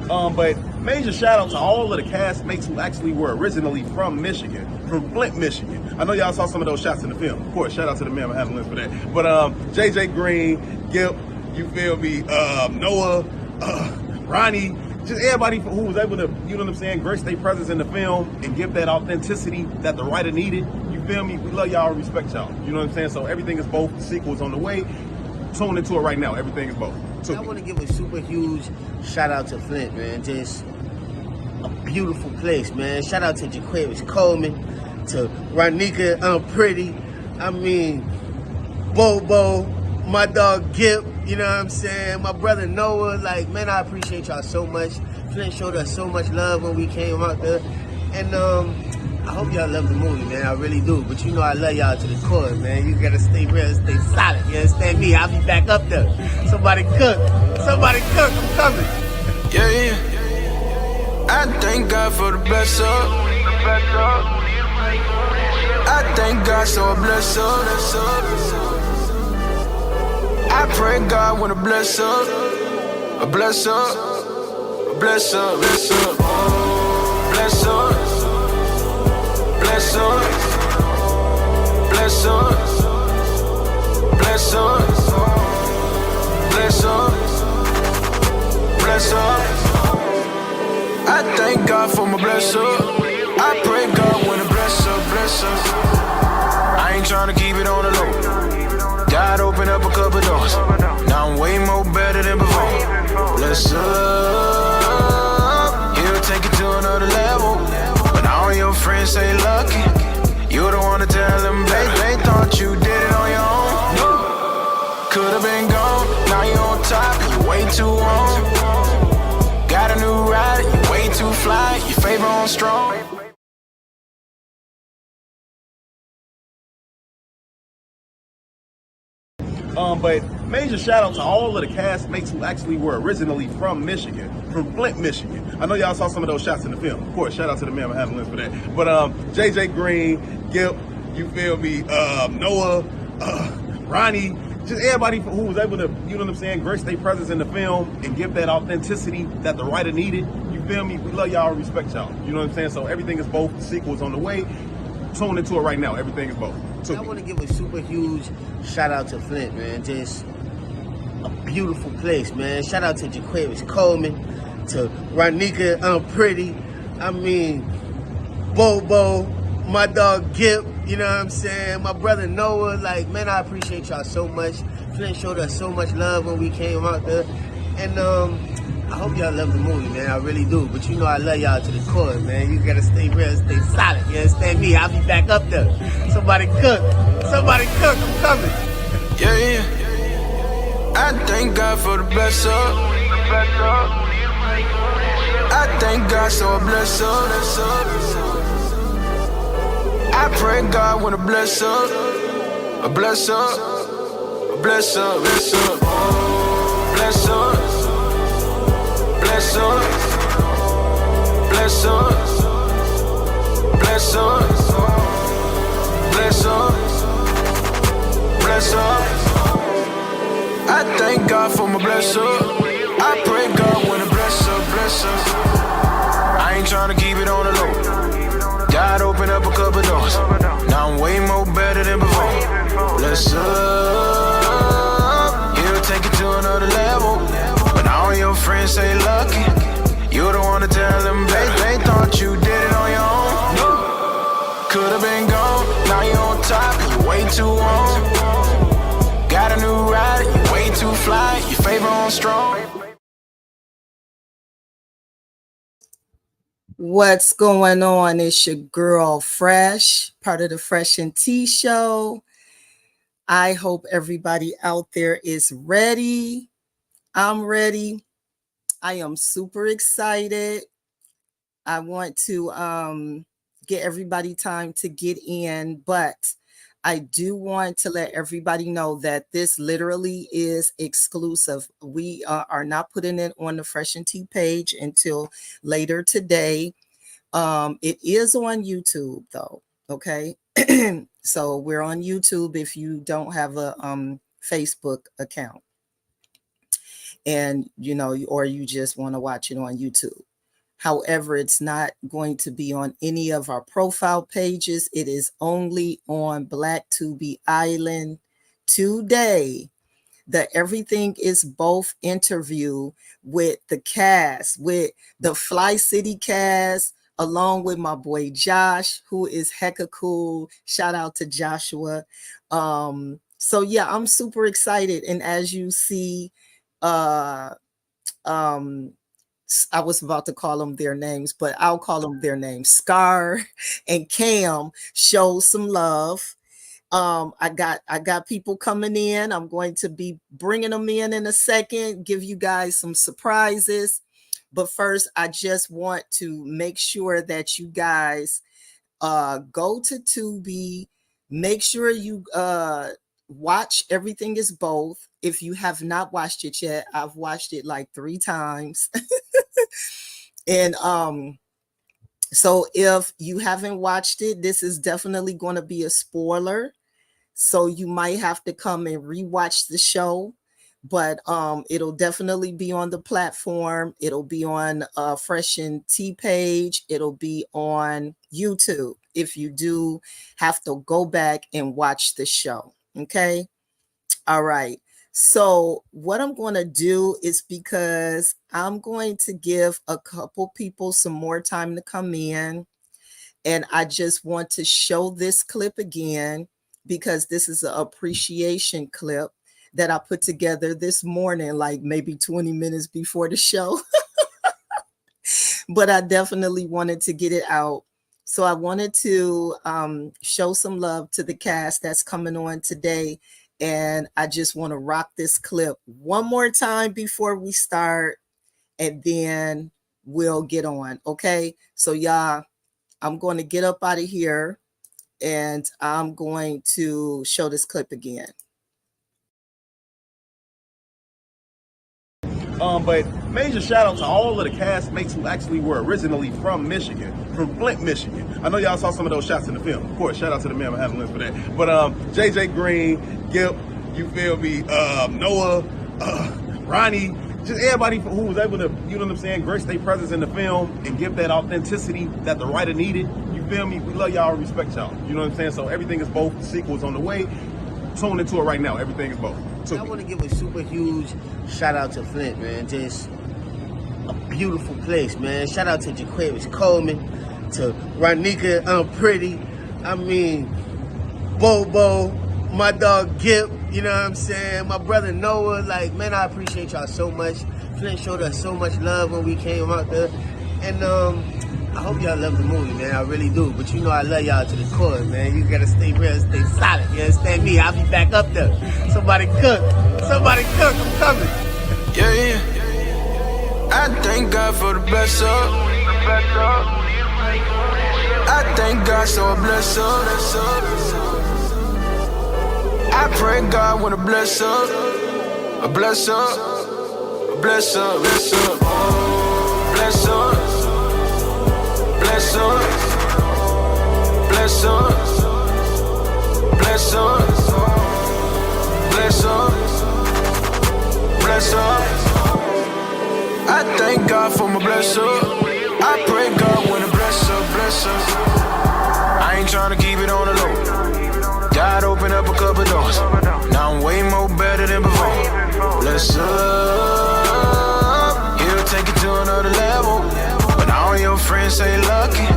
But major shout out to all of the castmates who actually were originally from Michigan, from Flint, Michigan. I know y'all saw some of those shots in the film. Of course, shout out to the man behind the lens for that. But JJ Green, Gip, you feel me, Noah, Ronnie, just everybody who was able to, you know what I'm saying, grace their presence in the film and give that authenticity that the writer needed. You feel me? We love y'all and respect y'all. You know what I'm saying? So everything is both. The sequel's on the way. Tune into it right now. Everything is both. I want to give a super huge shout out to Flint, man. Just a beautiful place, man. Shout out to Jaquavius Coleman, to Ronika Pretty. I mean, Bobo, my dog Gip, you know what I'm saying? My brother Noah, like, man, I appreciate y'all so much. Flint showed us so much love when we came out there. And I hope y'all love the movie, man. I really do. But you know I love y'all to the core, man. You gotta stay real, stay solid. You understand me? I'll be back up there. Somebody cook. Somebody cook. I'm coming. Yeah. I thank God for the bless up. I thank God so I bless up. I pray God when I bless up. I bless up. Bless up. Bless up. Bless up. Bless us, bless us, bless us, bless us, bless us. I thank God for my blessing. I pray God when I bless us. I ain't tryna keep it on the low. God opened up a couple doors. Now I'm way more better than before. Bless up, He'll take it to another level. All your friends say lucky. You don't wanna tell them, babe, they thought you did it on your own. Could've been gone, now you on top, you way too on. Got a new ride, you way too fly, your favor on strong. But major shout out to all of the castmates who actually were originally from Michigan, from Flint, Michigan. I know y'all saw some of those shots in the film. Of course, shout out to the man behind the lens for that. But JJ Green, Gip, you feel me, Noah, Ronnie, just everybody who was able to, you know what I'm saying, grace their presence in the film and give that authenticity that the writer needed. You feel me? We love y'all and respect y'all. You know what I'm saying? So everything is both. The sequel's on the way. Tune into it right now. Everything is both. I want to give a super huge shout out to Flint, man. Just a beautiful place, man. Shout out to Jaquavius Coleman, to Ronika Pretty. I mean, Bobo, my dog Gip, you know what I'm saying? My brother Noah, like, man, I appreciate y'all so much. Flint showed us so much love when we came out there. And I hope y'all love the movie, man. I really do. But you know I love y'all to the core, man. You gotta stay real, stay solid. You understand me? I'll be back up there. Somebody cook. Somebody cook. I'm coming. Yeah. I thank God for the bless up. I thank God so I bless up. I pray God when I bless up. I bless up. Bless up. Bless up. Bless up. Bless us, bless us, bless us, bless us, bless us. I thank God for my blessing. I pray God when I bless us. I ain't tryna keep it on the low. God opened up a couple doors. Now I'm way more better than before. Bless up, He'll take it to another level. All your friends say lucky. You don't wanna tell them, babe, they thought you did it on your own. Could've been gone, now you on top, you way too on. Got a new ride, you way too fly, your favor on strong. What's going on? It's your girl Fresh, part of the Fresh and Tea Show. I hope everybody out there is ready. I'm ready. I am super excited. I want to get everybody time to get in, but I do want to let everybody know that this literally is exclusive. We are not putting it on the Fresh and Tea page until later today. It is on YouTube though, okay? So we're on YouTube if you don't have a Facebook account. and or you just want to watch it on YouTube. However, it's not going to be on any of our profile pages. It is only on Black Tubi Island today. The Everything is Both interview with the cast, with the Fly City cast, along with my boy Josh, who is hecka cool. Shout out to Joshua. So yeah, I'm super excited. And as you see, uh I was about to call them their names, but I'll call them their names. Scar and Cam show some love. I got people coming in. I'm going to be bringing them in a second, give you guys some surprises. But first, I just want to make sure that you guys go to Tubi. Make sure you watch Everything is Both. If you have not watched it yet, I've watched it like 3 times. And so if you haven't watched it, this is definitely going to be a spoiler. So you might have to come and rewatch the show, but it'll definitely be on the platform. It'll be on Fresh and Tea page. It'll be on YouTube if you do have to go back and watch the show. Okay. All right. So what I'm going to do is, because I'm going to give a couple people some more time to come in, and I just want to show this clip again, because this is an appreciation clip that I put together this morning, like maybe 20 minutes before the show. But I definitely wanted to get it out. So I wanted to show some love to the cast that's coming on today. And I just want to rock this clip one more time before we start, and then we'll get on. Okay. So y'all, I'm going to get up out of here, and I'm going to show this clip again. But major shout out to all of the castmates who actually were originally from Michigan, from Flint, Michigan. I know y'all saw some of those shots in the film. Of course, shout out to the man having links for that. But JJ Green, Gip, you feel me, Noah, Ronnie, just everybody who was able to, you know what I'm saying, grace their presence in the film and give that authenticity that the writer needed. You feel me? We love y'all, respect y'all. You know what I'm saying? So Everything is Both. The sequel's on the way. Tune into it right now. Everything is Both. I want to give a super huge shout out to Flint, man. Just a beautiful place, man. Shout out to Jaquavis Coleman, to Ronika Pretty. I mean, Bobo, my dog Gip, you know what I'm saying? My brother Noah, like, man, I appreciate y'all so much. Flint showed us so much love when we came out there. And I hope y'all love the movie, man. I really do. But you know I love y'all to the core, man. You gotta stay real, stay solid. You understand me? I'll be back up there. Somebody cook. Somebody cook. I'm coming. Yeah, yeah. I thank God for the bless up. I thank God so I bless up. I pray God when a bless up. A bless up. A bless up. Bless up. Bless up. Bless us, bless us, bless us, bless us, bless us. I thank God for my blessing. I pray God when to bless us. I ain't tryna keep it on the low. God opened up a couple doors. Now I'm way more better than before. Bless up, He'll take it to another level. When all your friends say lucky,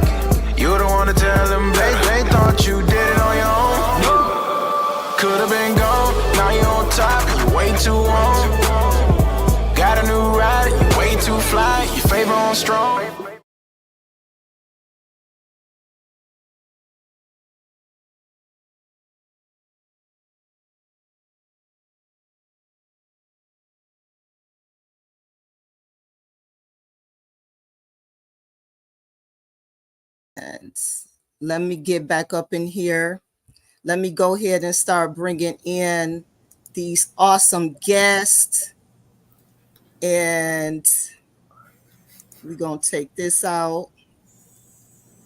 you don't wanna tell them they thought you did it on your own. Could've been gone, now you're on top, you way too on. Got a new ride, you way too fly, your favor on strong. And let me get back up in here. Let me go ahead and start bringing in these awesome guests. And we're going to take this out.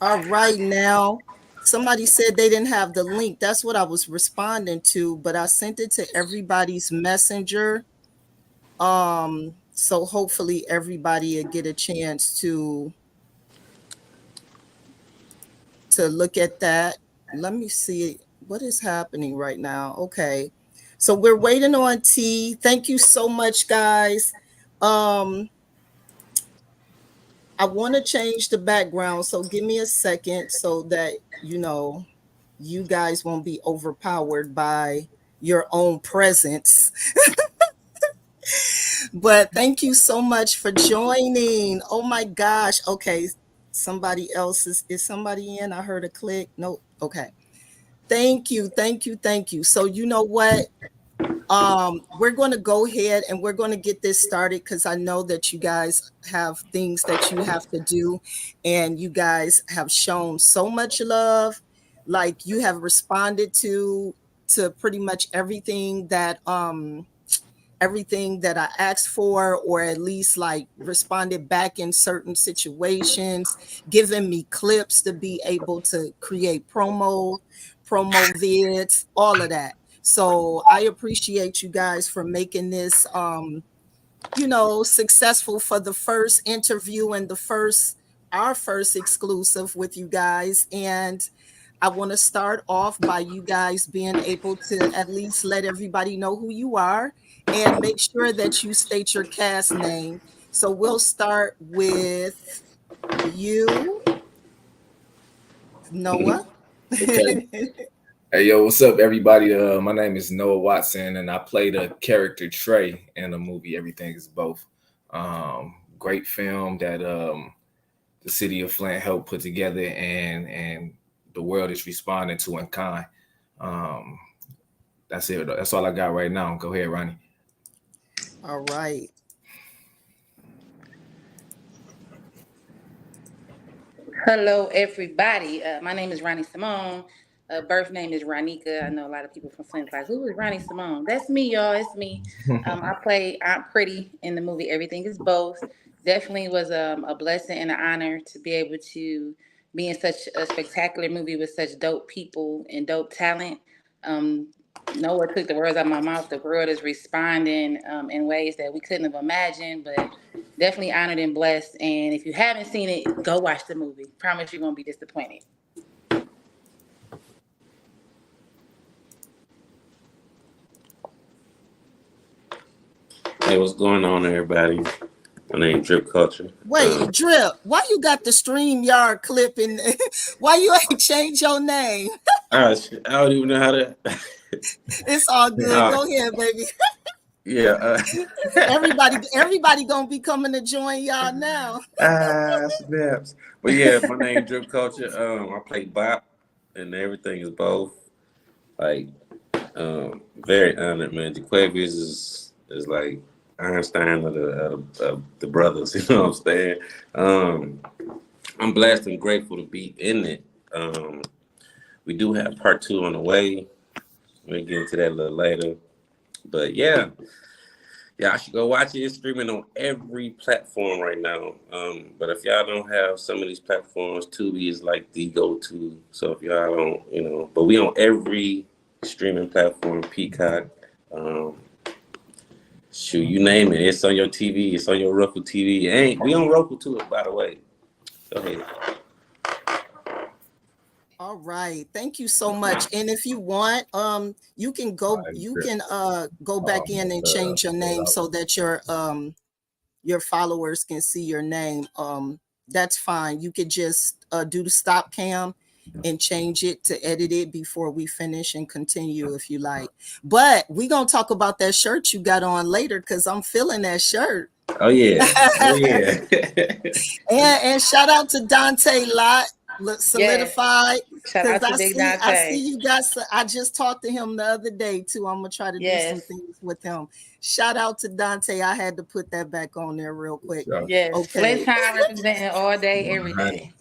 All right, now. Somebody said they didn't have the link. That's what I was responding to, but I sent it to everybody's messenger. So hopefully everybody will get a chance to look at that. Let me see what is happening right now. Okay. So we're waiting on T. Thank you so much, guys. Um, I want to change the background, so give me a second so that you guys won't be overpowered by your own presence. But thank you so much for joining. Oh my gosh. Okay. Somebody else is somebody in? I heard a click. Nope. Okay. Thank you. Thank you. Thank you. So you know what? We're going to go ahead and we're going to get this started because I know that you guys have things that you have to do, and you guys have shown so much love. Like, you have responded to pretty much everything that I asked for, or at least like responded back in certain situations, giving me clips to be able to create promo vids, all of that. So I appreciate you guys for making this successful for the first interview and our first exclusive with you guys. And I want to start off by you guys being able to at least let everybody know who you are and make sure that you state your cast name. So we'll start with you, Noah. Okay. Hey, yo, what's up, everybody? My name is Noah Watson, and I play the character Trey in the movie Everything Is Both. Great film that the city of Flint helped put together, and the world is responding to in kind. That's it. That's all I got right now. Go ahead, Ronnie. All right. Hello, everybody. My name is Ronnie Simone. Birth name is Ronika. I know a lot of people from Flint like, who is Ronnie Simone? That's me, y'all. It's me. I play Aunt Pretty in the movie Everything Is Both. Definitely was a blessing and an honor to be able to be in such a spectacular movie with such dope people and dope talent. Um, Noah took the words out of my mouth. The world is responding in ways that we couldn't have imagined, but definitely honored and blessed. And if you haven't seen it, go watch the movie. Promise you won't be disappointed. Hey, what's going on, everybody? My name is Drip Culture. Wait, Drip, why you got the StreamYard clip in? Why you ain't change your name? I don't even know how to. It's all good. Go ahead, baby. Yeah. Everybody gonna be coming to join y'all now. Snaps. But yeah, my name is Drip Culture. I play Bop, and Everything Is Both. Like, very honored, man. Jaquavius is like Einstein of the brothers. You know what I'm saying? I'm blessed and grateful to be in it. We do have part 2 on the way. We'll get into that a little later. But yeah, I should go watch it. It's streaming on every platform right now. But if y'all don't have some of these platforms, Tubi is like the go-to. So if y'all don't, but we on every streaming platform, Peacock, shoot, you name it. It's on your TV. It's on your Roku TV. We on Roku too, by the way. Go ahead. All right. Thank you so much. And if you want, you can go back in and change your name so that your followers can see your name. That's fine. You could just do the stop cam and change it to edit it before we finish and continue if you like. But we're gonna talk about that shirt you got on later because I'm feeling that shirt. Oh yeah. And shout out to Dante Lott. Solidified. Yes. Shout out to Big Dante. I see you guys. I just talked to him the other day too. I'm gonna try to do some things with him. Shout out to Dante. I had to put that back on there real quick. Yes. Okay. Flint time representing all day, every day.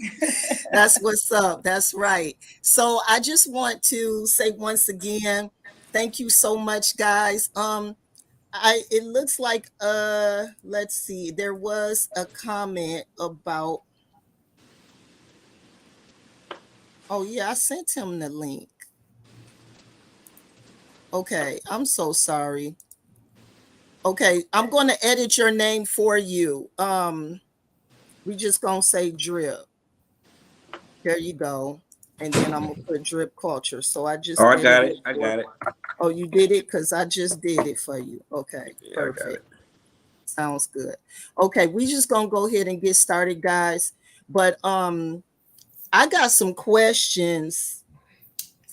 That's what's up. That's right. So I just want to say once again, thank you so much, guys. It looks like let's see, there was a comment about. Oh yeah, I sent him the link. Okay, I'm so sorry. Okay, I'm going to edit your name for you. We just gonna say Drip. There you go. And then I'm gonna put Drip Culture. So I just Oh, I got edited it. I for got you. it. Oh, you did it? Because I just did it for you. Okay, Yeah, I got perfect. it. Sounds good. Okay, we just gonna go ahead and get started, guys. But I got some questions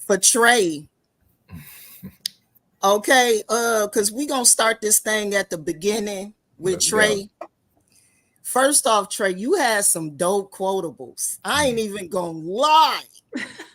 for Trey. Okay, because we gonna start this thing at the beginning with Let's go. Trey. First off, Trey, you had some dope quotables. I ain't even gonna lie.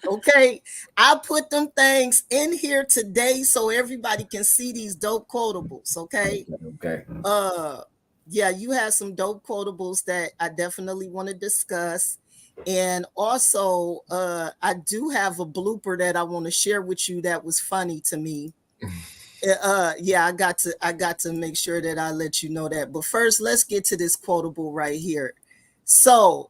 Okay, I put them things in here today so everybody can see these dope quotables. Okay, Okay. uh, yeah, you have some dope quotables that I definitely want to discuss. And also, I do have a blooper that I want to share with you that was funny to me. Yeah, I got to make sure that I let you know that. But first, let's get to this quotable right here. So,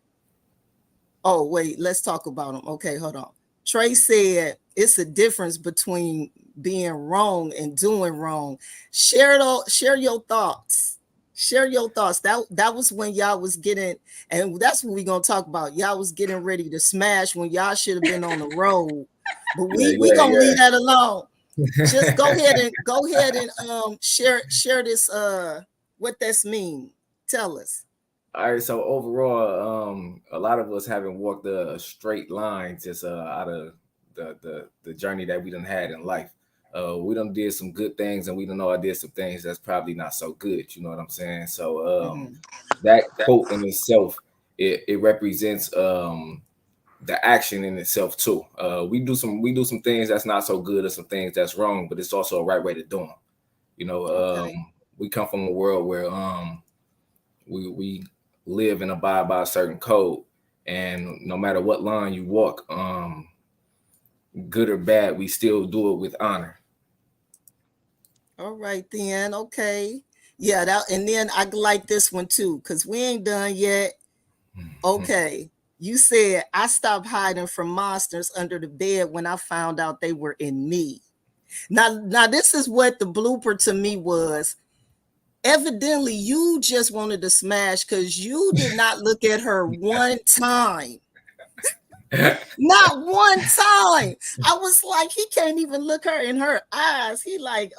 oh wait, let's talk about them. Okay, hold on. Trey said it's a difference between being wrong and doing wrong. Share your thoughts. Share your thoughts. That was when y'all was getting, and that's what we're gonna talk about. Y'all was getting ready to smash when y'all should have been on the road. But Yeah, we yeah, gonna leave yeah. that alone. Just go ahead and share this what this mean. Tell us. All right, so overall, a lot of us haven't walked a straight line just out of the journey that we done had in life. We done did some good things, and we don't know I did some things that's probably not so good. You know what I'm saying? So Mhm. that quote in itself, it represents the action in itself too. We do some things that's not so good, or some things that's wrong, but it's also a right way to do them. You know, Okay. we come from a world where we live and abide by a certain code, and no matter what line you walk, good or bad, we still do it with honor. All right then. Okay. Yeah, that and then I like this one too, because we ain't done yet. Okay. You said I stopped hiding from monsters under the bed when I found out they were in me. Now this is what the blooper to me was. Evidently, you just wanted to smash because you did not look at her one time. Not one time. I was like, he can't even look her in her eyes. He like,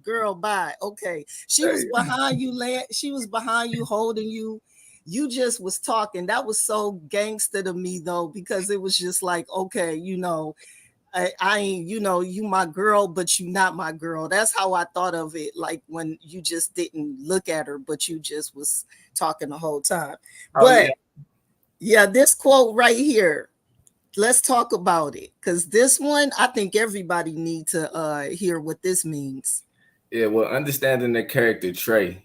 girl, bye. Okay. She was behind you, she was behind you, holding you. You just was talking. That was so gangster to me though, because it was just like, okay, I ain't, you my girl, but you not my girl. That's how I thought of it. Like when you just didn't look at her, but you just was talking the whole time. Oh yeah, But yeah, this quote right here, let's talk about it because this one I think everybody needs to hear what this means. yeah. Well, understanding the character Trey,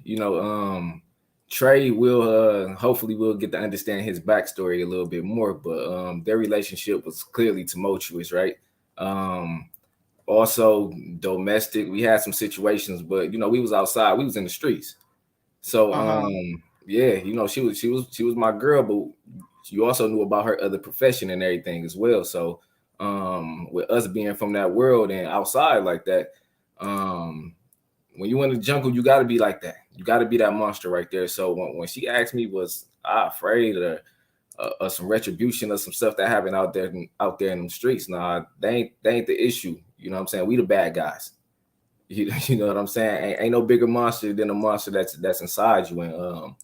Trey will hopefully we'll get to understand his backstory a little bit more, but their relationship was clearly tumultuous, right? Um, Also domestic. We had some situations, but we was outside, we was in the streets. So Uh-huh. yeah, she was my girl, but you also knew about her other profession and everything as well. So with us being from that world and outside like that, um when you in the jungle, you got to be like that. You got to be that monster right there. So when she asked me, was I afraid of some retribution or some stuff that happened out there in the streets? Nah, they ain't the issue. You know what I'm saying? We the bad guys. You know what I'm saying? Ain't no bigger monster than a monster that's inside you. And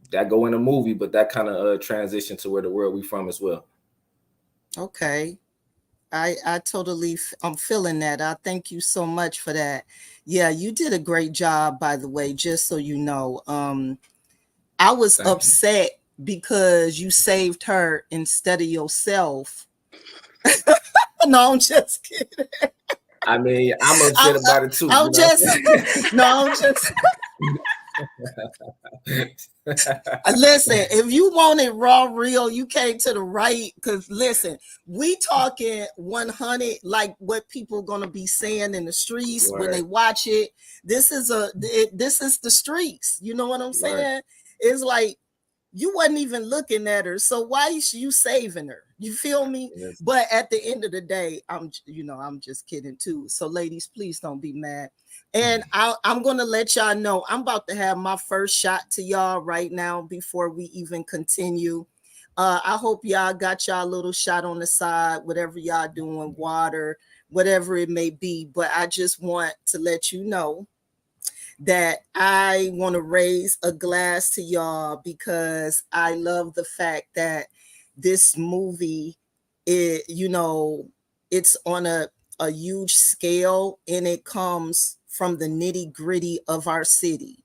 that go in a movie, but that kind of transition to where the world we from as well. Okay. I totally I'm feeling that. I thank you so much for that. Yeah, you did a great job, by the way, just so you know. I was Thank you. upset because you saved her instead of yourself. No, I'm just kidding. I mean, I'm upset I'm, about it too. I'm You know just what no, I'm just I'm saying? listen. If you want it raw, real, you came to the right. Because listen, we talking 100 like what people gonna be saying in the streets when Right, they watch it. This is this is the streets. You know what I'm right. saying? It's like you wasn't even looking at her. So why is you saving her? You feel me? Yes. But at the end of the day, I'm just kidding too. So ladies, please don't be mad. And I'm going to let y'all know I'm about to have my first shot to y'all right now before we even continue. I hope y'all got y'all little shot on the side, whatever y'all doing, water, whatever it may be. But I just want to let you know that I want to raise a glass to y'all because I love the fact that this movie, it's on a huge scale and it comes from the nitty gritty of our city.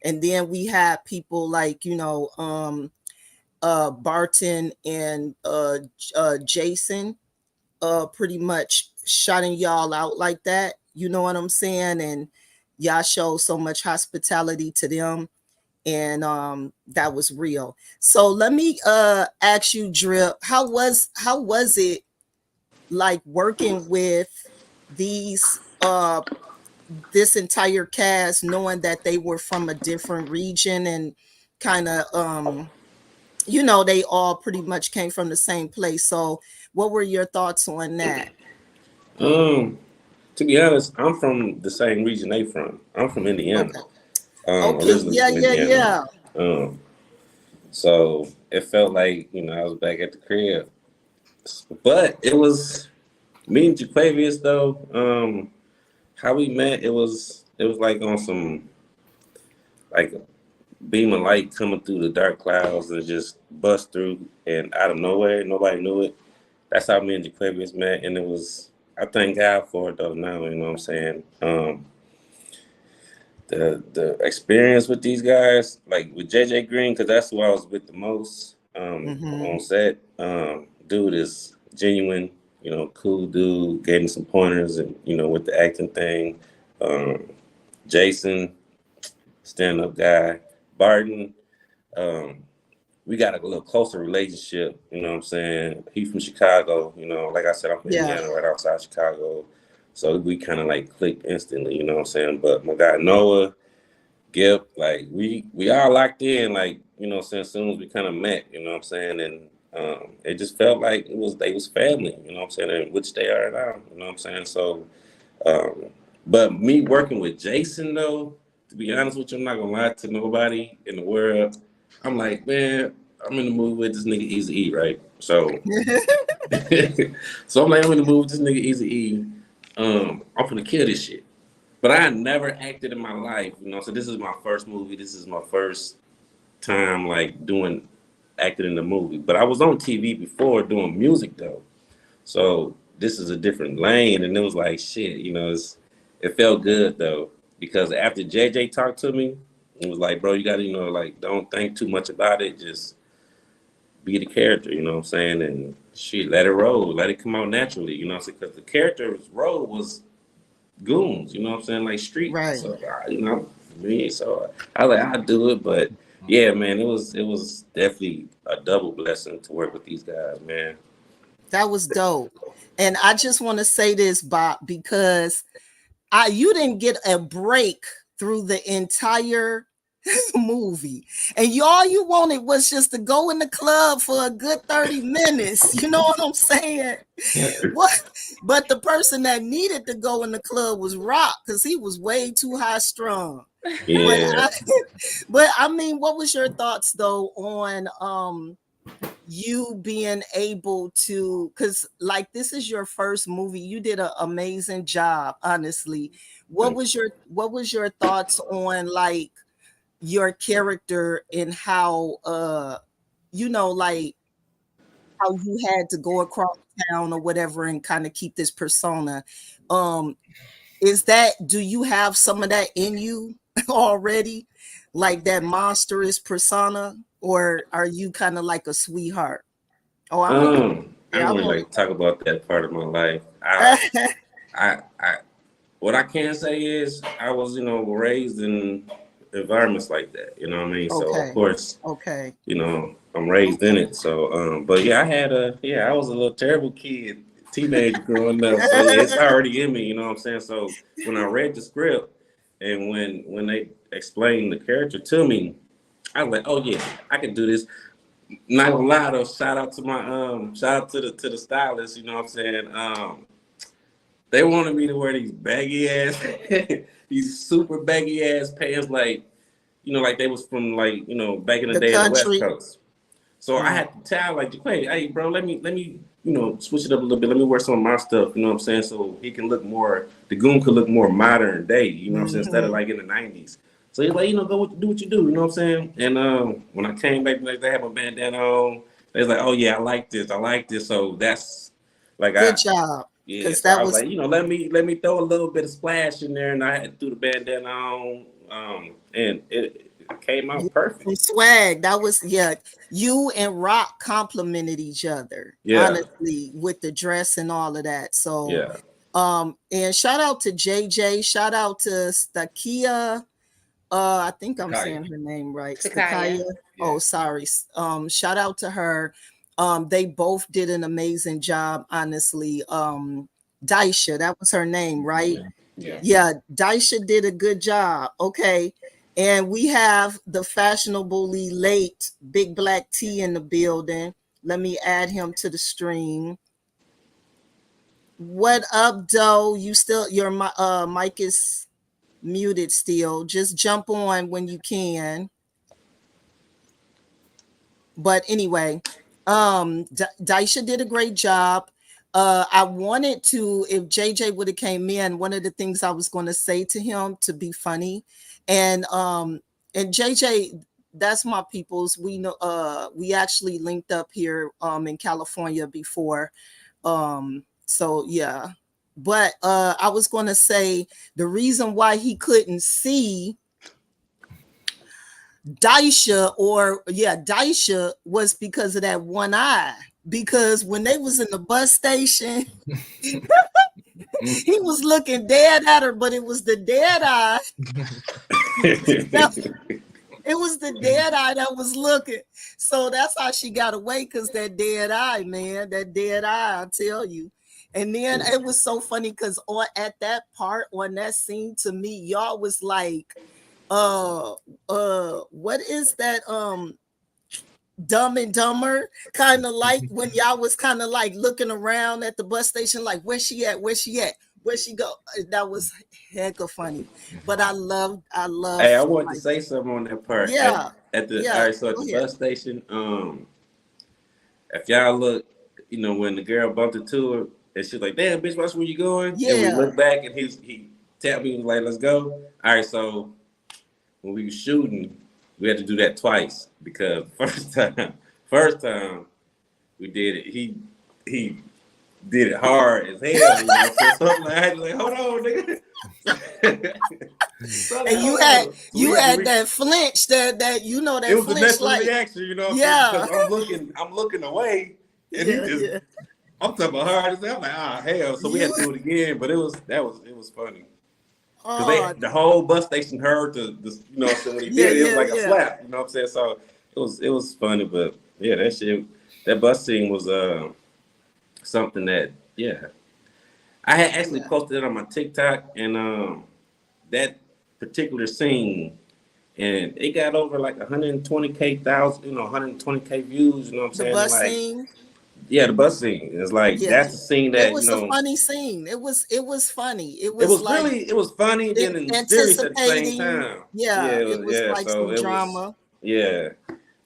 And then we have people like, Barton and Jason pretty much shouting y'all out like that. You know what I'm saying? And y'all show so much hospitality to them. And that was real. So let me ask you, Drip, how was it like working with these this entire cast, knowing that they were from a different region and kind of they all pretty much came from the same place. So what were your thoughts on that? To be honest, I'm from the same region they from. I'm from Indiana. Okay. Originally Yeah, from yeah, Indiana. yeah. So it felt like, I was back at the crib. But it was me and Jaquavius though, how we met, it was like on some like a beam of light coming through the dark clouds and just bust through and out of nowhere, nobody knew it. That's how me and Jaquavius met, and it was, I thank God for it though now, you know what I'm saying? The experience with these guys, like with JJ Green, because that's who I was with the most on set. Dude is genuine, cool dude, gave me some pointers and, with the acting thing. Jason, stand-up guy. Barton, we got a little closer relationship, you know what I'm saying? He from Chicago, like I said, I'm from Indiana, right outside Chicago. So we kind of like clicked instantly, you know what I'm saying? But my guy Noah, Gip, like we all locked in, like, as soon as we kind of met, you know what I'm saying? And it just felt like they was family, you know what I'm saying? And which they are now, you know what I'm saying? So, but me working with Jason though, to be honest with you, I'm not gonna lie to nobody in the world. I'm like, man, I'm in the movie with this nigga Easy E, right? So, so I'm like, I'm in the movie with this nigga Easy E. I'm gonna kill this shit. But I had never acted in my life, so this is my first movie. This is my first time like doing acting in the movie. But I was on TV before doing music though. So this is a different lane, and it was like shit, it felt good though. Because after JJ talked to me, it was like, bro, you gotta, like, don't think too much about it. Just be the character, you know what I'm saying? And shit, let it roll, let it come out naturally, you know what I'm saying? Because the character's role was goons, you know what I'm saying? Like street. Right. So, me, so I'll do it. But yeah, man, it was definitely a double blessing to work with these guys, man. That was dope. And I just want to say this, Bob, because you didn't get a break through the entire movie. And all you wanted was just to go in the club for a good 30 minutes. You know what I'm saying? But the person that needed to go in the club was Rock, because he was way too high strung. Yeah. But I mean, what was your thoughts though on you being able to, because like this is your first movie, you did an amazing job, honestly. What was your thoughts on like your character and how like how you had to go across town or whatever and kind of keep this persona? Do you have some of that in you already, like that monstrous persona, or are you kind of like a sweetheart? Oh, I don't really like talk about that part of my life. I what I can say is I was, raised in environments like that, you know what I mean? So of course, I'm raised in it. So but yeah, I was a little terrible kid, teenager growing up. So yeah, it's already in me, you know what I'm saying? So when I read the script and when they explained the character to me, I was like, oh yeah, I can do this. Not gonna lie though, shout out to my shout out to the stylist, you know what I'm saying? They wanted me to wear these baggy ass these super baggy ass pants, like, you know, like they was from, like, you know, back in the The day of the West country. Coast. So I had to tell, like, Jaquay, hey bro, let me you know, switch it up a little bit. Let me wear some of my stuff, you know what I'm saying? So he can look more, the goon could look more modern day, you know what I'm saying, instead of like in the 90s. So he's like, you know, do what you do, you know what I'm saying? And when I came back, like, they had my bandana on. They was like, oh yeah, I like this. So that's like, Good job. yeah. Because So I that was was like, you know, let me throw a little bit of splash in there, and I had to throw the bandana on, and it came out perfect. some swag. That was, yeah. You and Rock complimented each other, Yeah, honestly, with the dress and all of that. So, yeah. and shout out to JJ, shout out to Stakia. I think I'm Takaya. saying her name right. Takaya. Stakia. Oh, sorry. Shout out to her. They both did an amazing job, honestly. Daisha, that was her name, right? Yeah. Yeah, Daisha did a good job. Okay. And we have the fashionably late Big Black T in the building. Let me add him to the stream. What up, Doe? You still, your mic is muted still. Just jump on when you can. But anyway, Daisha did a great job. I wanted to, if JJ would have came in, one of the things I was going to say to him to be funny, and JJ, that's my peoples. We know, we actually linked up here in California before, so yeah. But I was going to say the reason why he couldn't see Daisha was because of that one eye. Because when they was in the bus station, he was looking dead at her, but it was the dead eye. It was the dead eye that was looking. So that's how she got away, because that dead eye, man, that dead eye, I'll tell you. And then it was so funny because at that part on that scene, to me, y'all was like, what is that? Dumb and Dumber, kind of like when y'all was kind of like looking around at the bus station, like, where's she at? Where's she go? That was heck of funny. But I love. Hey, I wanted to say something on that part. Yeah. All right, so at the bus station, if y'all look, you know, when the girl bumped into her and she's like, damn, bitch, watch where you going? Yeah. And we look back and he tapped me and was like, let's go. All right, so when we were shooting, we had to do that twice, because first time we did it, he did it hard as hell. You know? So I had to, like, hold on, nigga. So and you had that flinch, that you know, that it was the flinch, natural like, reaction, you know what yeah. I'm saying? Because I'm looking away, and he just I'm talking about hard as hell. I'm like, hell. So we had to do it again, but it was funny. Because the whole bus station heard the you know what I'm saying, when he did it, it was like a slap, you know what I'm saying? So it was funny, but yeah, that bus scene was something that, yeah. I had actually posted it on my TikTok, and that particular scene, and it got over like 120K views, you know what I'm saying? The bus like, scene. Yeah, the bus scene. It's like, that's the scene that, it was a funny scene. It was funny. It was like, it was funny and serious at the same time. It was like some drama.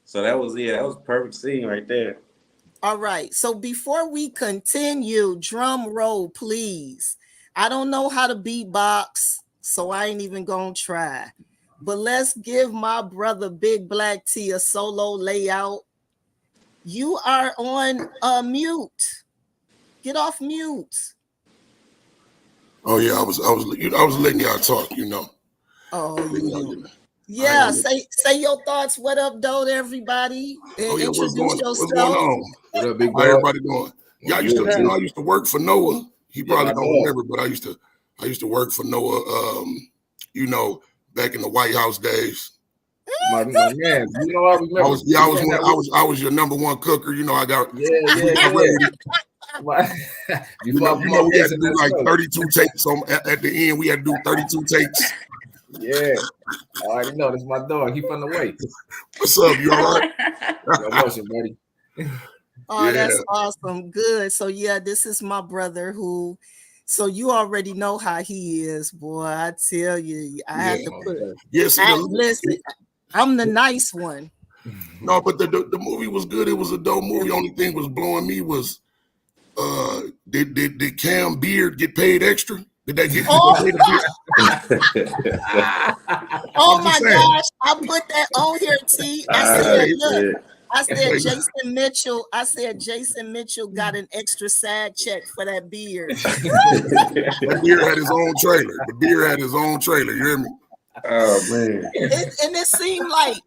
So that was a perfect scene right there. All right. So before we continue, drum roll, please. I don't know how to beatbox, so I ain't even gonna try. But let's give my brother Big Black T a solo layout. You are on mute. Get off mute. Oh yeah, I was letting y'all talk, you know. Oh yeah. Say your thoughts. What up, though, to everybody? And introduce yourself. What's going on? What up, big boy? How everybody doing? Yeah, I used to work for Noah. He probably don't remember, but I used to work for Noah. You know, back in the White House days. My man, you know, I remember. I was your number one cooker. You know, I got yeah. You know, we had to do like 32 takes at the end. We had to do 32 takes. Yeah. I already know. That's my dog. He from the way. What's up? You all right? No motion, buddy. Oh, that's awesome. Good. So yeah, this is my brother who, so you already know how he is, boy. I tell you, I had to put listen, I'm the nice one. No, but the movie was good. It was a dope movie. Only thing was blowing me was did Cam Beard get paid extra? Did that get Oh my gosh, I put that on here, T. I said, look, I said Jason Mitchell got an extra SAG check for that beard. That beard had his own trailer. The beard had his own trailer. You hear me? Oh man. And it seemed like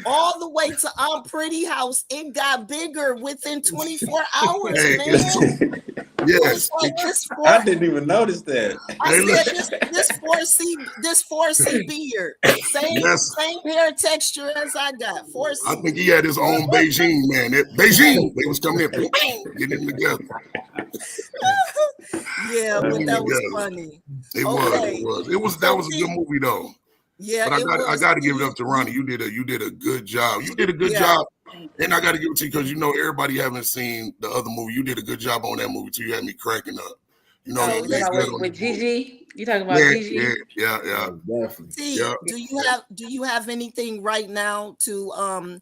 all the way to Aunt Pretty house, it got bigger within 24 hours, man. Yes. Like I didn't even notice that. I said this 4C beard. Same hair texture as I got. 4C. I think he had his own Beijing, man. Beijing, they was coming in, getting them together. Yeah, but that was funny. It was. That was a good movie though. Yeah, but I got to give it up to Ronnie. You did a good job. You did a good job, and I got to give it to you because everybody haven't seen the other movie. You did a good job on that movie too. You had me cracking up. With Gigi. You talking about Gigi? Yeah, definitely. See, do you have anything right now to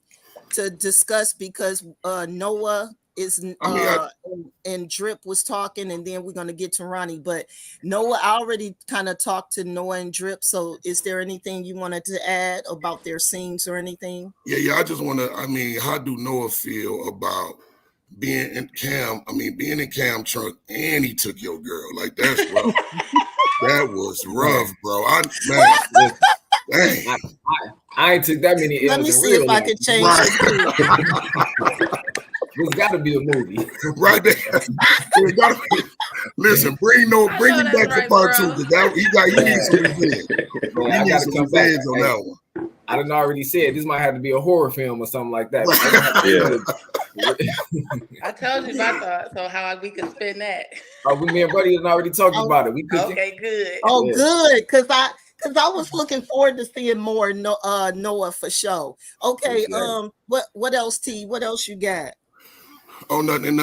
discuss because Noah is and Drip was talking, and then we're gonna get to Ronnie. But Noah, I already kind of talked to Noah and Drip. So, is there anything you wanted to add about their scenes or anything? Yeah. I just want to. How do Noah feel about being in Cam trunk and he took your girl? Like that's rough. That was rough, bro. I ain't took that many L's. Let me see if I can change it. There's got to be a movie right there. Listen, bring him back for part 2 because he needs some revenge. He needs some revenge on that one. I done already said this might have to be a horror film or something like that. I told you my thoughts on how we could spin that. Me and Buddy had already talked about it. Okay, good. Oh, good, because I was looking forward to seeing more Noah for sure. Okay, what else, T? What else you got? Oh, nothing.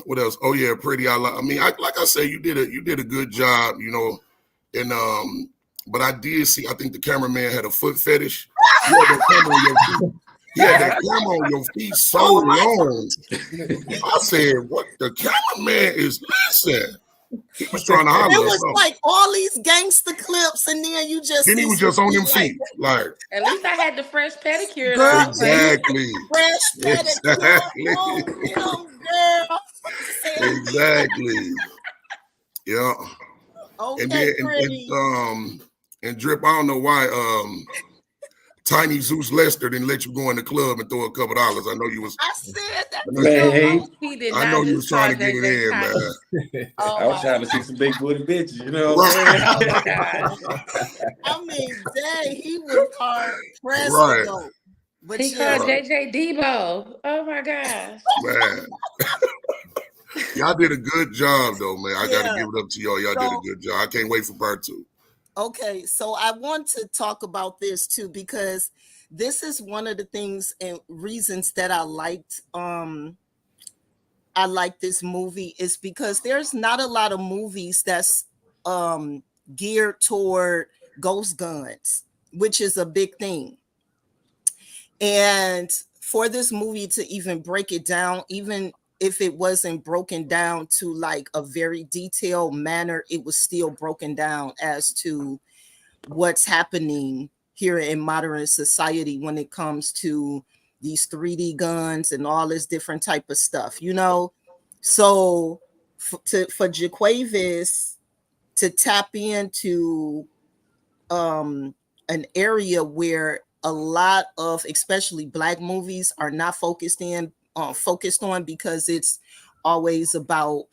What else? Oh yeah, Pretty. Like I said, you did a good job, and but I did see. I think the cameraman had a foot fetish. He had that camera on your feet so long. I said, "What? The cameraman is listen." He was trying to holler. It was like all these gangster clips, and then you just. Then he was just on them feet, like. At least I had the fresh pedicure. Girl, exactly. Fresh pedicure. Girl. Exactly. Yeah. Okay, and Drip, I don't know why Tiny Zeus Lester didn't let you go in the club and throw a couple dollars. I know you was. I said that. Man, he did I know you was trying to get it in, man. I was trying to see some big booty bitches, you know. Right. I mean, dang, he was hard pressed though. But he called JJ Debo. Oh my gosh, man. Y'all did a good job though, man. I gotta give it up to y'all. Y'all did a good job. I can't wait for part 2. Okay, so I want to talk about this too because this is one of the things and reasons that I liked this movie is because there's not a lot of movies that's geared toward ghost guns, which is a big thing. And for this movie to even break it down, even if it wasn't broken down to like a very detailed manner, it was still broken down as to what's happening here in modern society when it comes to these 3D guns and all this different type of stuff, So for Jaquavis to tap into an area where a lot of especially Black movies are not focused on because it's always about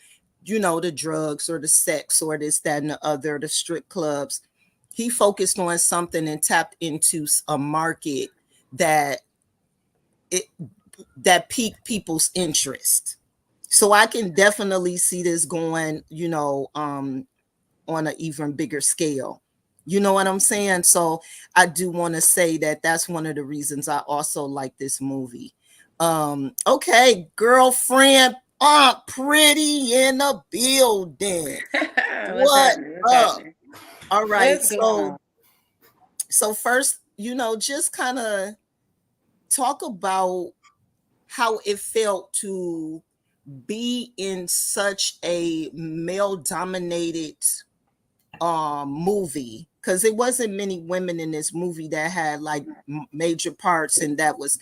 the drugs or the sex or this, that, and the other, the strip clubs. He focused on something and tapped into a market that piqued people's interest. So I can definitely see this going on an even bigger scale. You know what I'm saying? So I do want to say that that's one of the reasons I also like this movie. Okay, girlfriend, Aunt Pretty in the building. What's What happening? What's up? happening? All right. What's going on? So first, just kind of talk about how it felt to be in such a male dominated movie, because it wasn't many women in this movie that had like major parts, and that was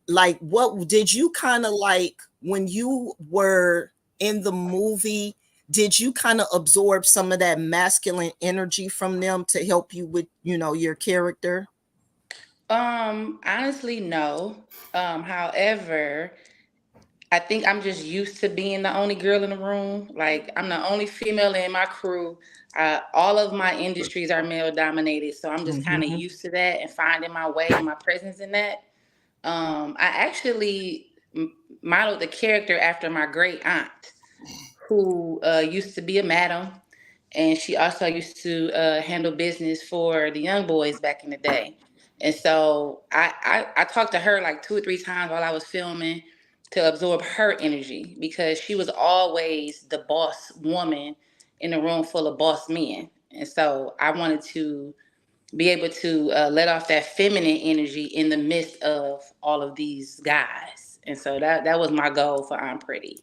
like, what did you kind of like when you were in the movie? Did you kind of absorb some of that masculine energy from them to help you with your character? Honestly, no. However, I think I'm just used to being the only girl in the room. Like, I'm the only female in my crew. All of my industries are male dominated, so I'm just kind of Mm-hmm. used to that and finding my way and my presence in that. I actually modeled the character after my great aunt, who used to be a madam, and she also used to handle business for the young boys back in the day. And so I talked to her like 2 or 3 times while I was filming to absorb her energy, because she was always the boss woman in a room full of boss men. And so I wanted to be able to let off that feminine energy in the midst of all of these guys. And so that was my goal for I'm Pretty.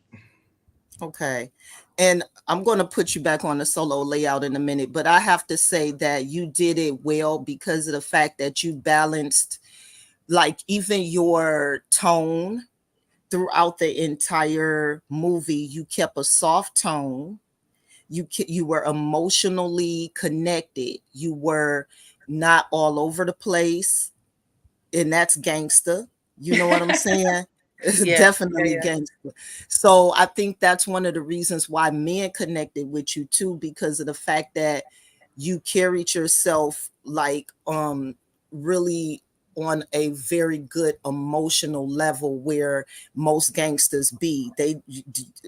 Okay. And I'm going to put you back on the solo layout in a minute, but I have to say that you did it well because of the fact that you balanced, like, even your tone throughout the entire movie. You kept a soft tone. You were emotionally connected. You were not all over the place, and that's gangster. You know what I'm saying? It's Yeah, yeah, definitely yeah. gangster. So I think that's one of the reasons why men connected with you too, because of the fact that you carried yourself like really on a very good emotional level, where most gangsters be. They,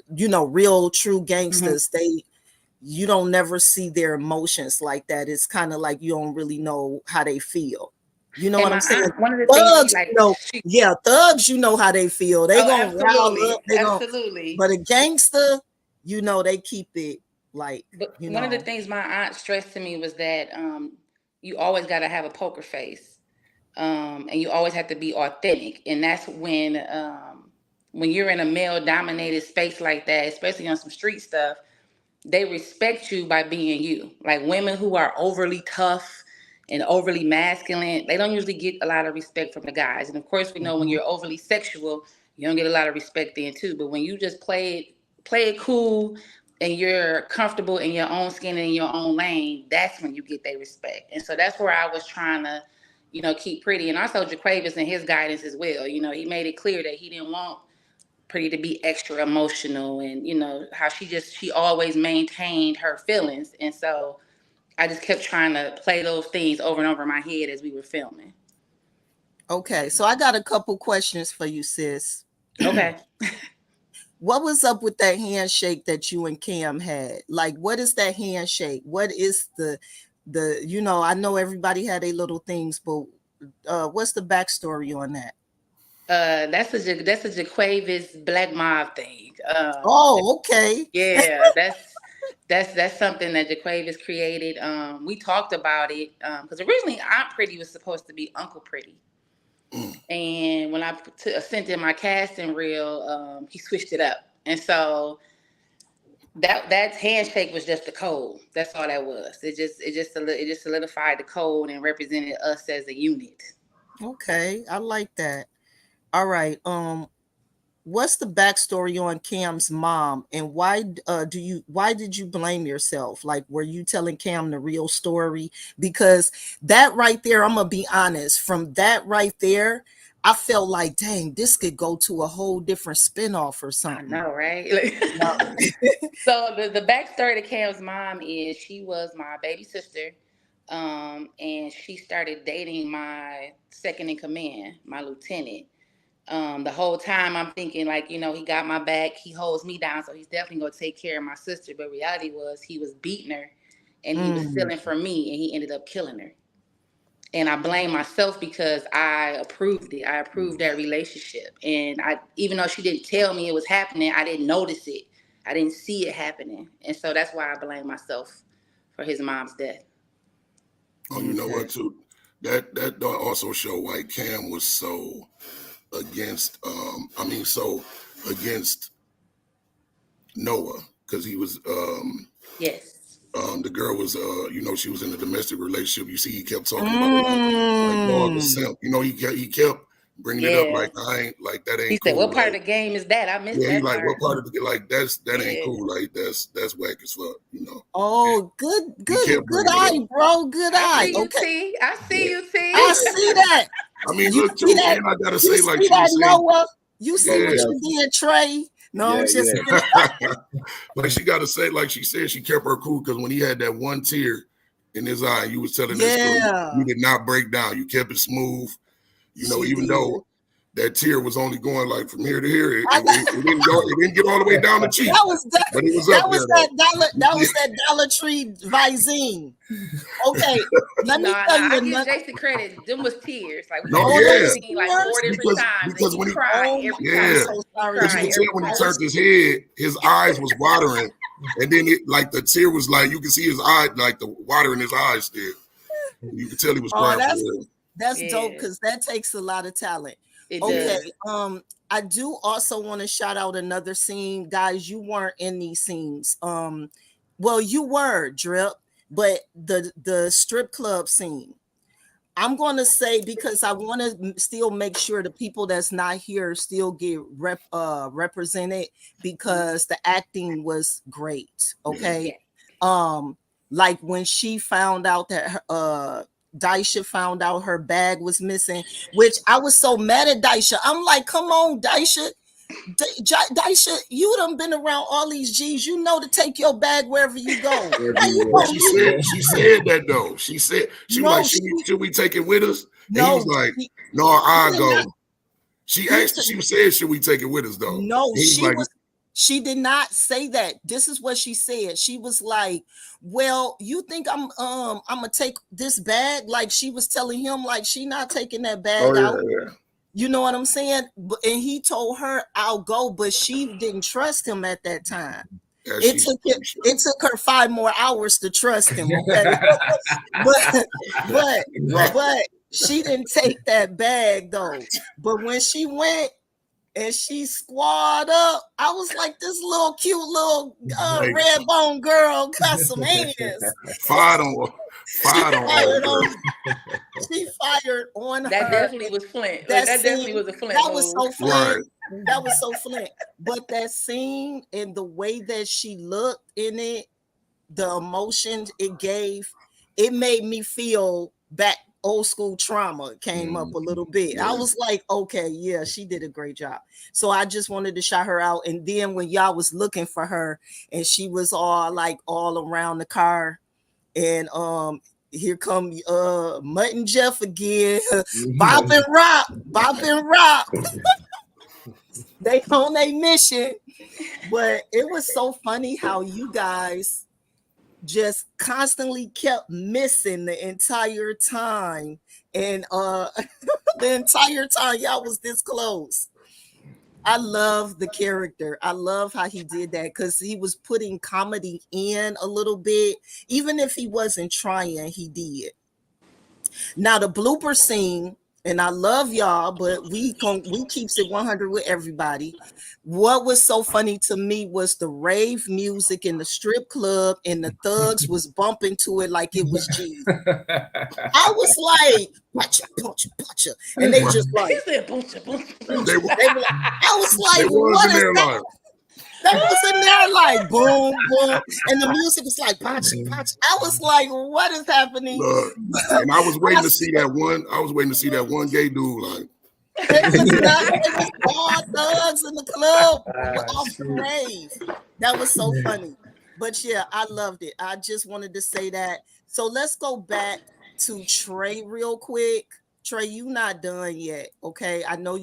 real true Hmm. gangsters, you don't never see their emotions like that. It's kind of like you don't really know how they feel. You know And what my I'm saying? aunt, one of the things she Thugs, like, she, yeah, thugs, how they feel. They oh, gonna rile up, absolutely, they gonna, absolutely. but a gangster, they keep it like, But one of the things my aunt stressed to me was that you always got to have a poker face, and you always have to be authentic. And that's when you're in a male dominated space like that, especially on some street stuff, they respect you by being you. Like, women who are overly tough and overly masculine, they don't usually get a lot of respect from the guys. And of course, we know when Mhm. you're overly sexual, you don't get a lot of respect then too. But when you just play it cool and you're comfortable in your own skin and in your own lane, that's when you get their respect. And so that's where I was trying to, keep Pretty, and also Jaquavis and his guidance as well. He made it clear that he didn't want Pretty to be extra emotional, and how she always maintained her feelings. And so I just kept trying to play those things over and over in my head as we were filming. Okay, so I got a couple questions for you, sis. Okay. What was up with that handshake that you and Cam had? Like, what is that handshake? What is I know everybody had their little things, but what's the backstory on that? That's a Jaquavis Black Mob thing. Oh, okay. Yeah, that's something that Jaquavis created. We talked about it because originally Aunt Pretty was supposed to be Uncle Pretty, and when I sent in my casting reel, he switched it up, and so that handshake was just the code. That's all that was. It just solidified the code and represented us as a unit. Okay, I like that. All right. What's the backstory on Cam's mom, and why did you blame yourself? Like, were you telling Cam the real story? Because that right there, I'm gonna be honest, from that right there, I felt like, dang, this could go to a whole different spinoff or I something. know, right? No. So the backstory to Cam's mom is she was my baby sister, and she started dating my second in command, my lieutenant. The whole time I'm thinking, like, he got my back, he holds me down, so he's definitely gonna take care of my sister. But reality was he was beating her and he was stealing from me, and he ended up killing her. And I blame myself because I approved it. I approved that relationship. And even though she didn't tell me it was happening, I didn't notice it. I didn't see it happening. And so that's why I blame myself for his mom's death. Oh, you know what, too? That also show why Cam was so against, so against Noah, because he was, yes. The girl was, she was in a domestic relationship. You see, he kept talking about it like Noah was simp. He kept bringing it up like that ain't he cool. Said, what part of the game is that? I missed that he like, part. what part of the that ain't cool. Like that's whack as fuck, Oh, good eye, bro. Good eye. Okay. I see you, T. I see that. I mean, look, too, and I gotta say, like, see that, Noah? You see what you did, Trey? No, just like she got to say, like she said, she kept her cool because when he had that one tear in his eye, you was telling this story, you did not break down. You kept it smooth. Even though that tear was only going like from here to here, it didn't get all the way down the cheek. But it was that was that Dollar Tree Visine. Okay, let me tell you. I give Jason credit. Them was tears. Like we seen like 4 different times. Because when he cried every time. So sorry. Because you can tell when he turned his head, his eyes was watering, and then the tear was like you can see his eye, like the water in his eyes still. You could tell he was crying. That's dope because that takes a lot of talent. It does. I do also want to shout out another scene, guys. You weren't in these scenes. Well, you were, Drip, but the strip club scene. I'm going to say because I want to still make sure the people that's not here still get represented because the acting was great. Okay, like when she found out that Daisha found out her bag was missing, which I was so mad at Daisha. I'm like, come on, Daisha. Daisha, you done been around all these G's. You know to take your bag wherever you go. She said that though. She said she was like, should we take it with us? And he was like, no, I'll go. She asked. She said, should we take it with us though? No, she did not say that. This is what she said. She was like, well, you think I'm gonna take this bag? Like she was telling him, like she not taking that bag out. Yeah. You know what I'm saying? And he told her, I'll go, but she didn't trust him at that time. Yeah, it took her 5 more hours to trust him. Okay? but she didn't take that bag though. But when she went and she squad up, I was like, this little cute little red bone girl got some hands. She fired on her. That definitely was Flint. That definitely was a Flint. That was so Flint. Right. That was so Flint. But that scene and the way that she looked in it, the emotions it gave, it made me feel back. Old school trauma came up a little bit. Yeah. I was like, okay, yeah, she did a great job. So I just wanted to shout her out. And then when y'all was looking for her and she was all around the car, and here come Mutt and Jeff again, Bob and Rock. They on their mission. But it was so funny how you guys just constantly kept missing the entire time, and the entire time y'all was this close. I love the character. I love how he did that because he was putting comedy in a little bit, even if he wasn't trying. He did. Now the blooper scene, and I love y'all, but we keeps it 100 with everybody. What was so funny to me was the rave music in the strip club, and the thugs was bumping to it like it was G. I was like, puncha, and they just like, I was like, what is that? That was in there like boom, boom, and the music was like punch. I was like, what is happening? And I was waiting to see that one. I was waiting to see that one gay dude. Like it was all thugs in the club off the rave. That was so funny. But yeah, I loved it. I just wanted to say that. So let's go back to Trey real quick. Trey, you not done yet, okay? I know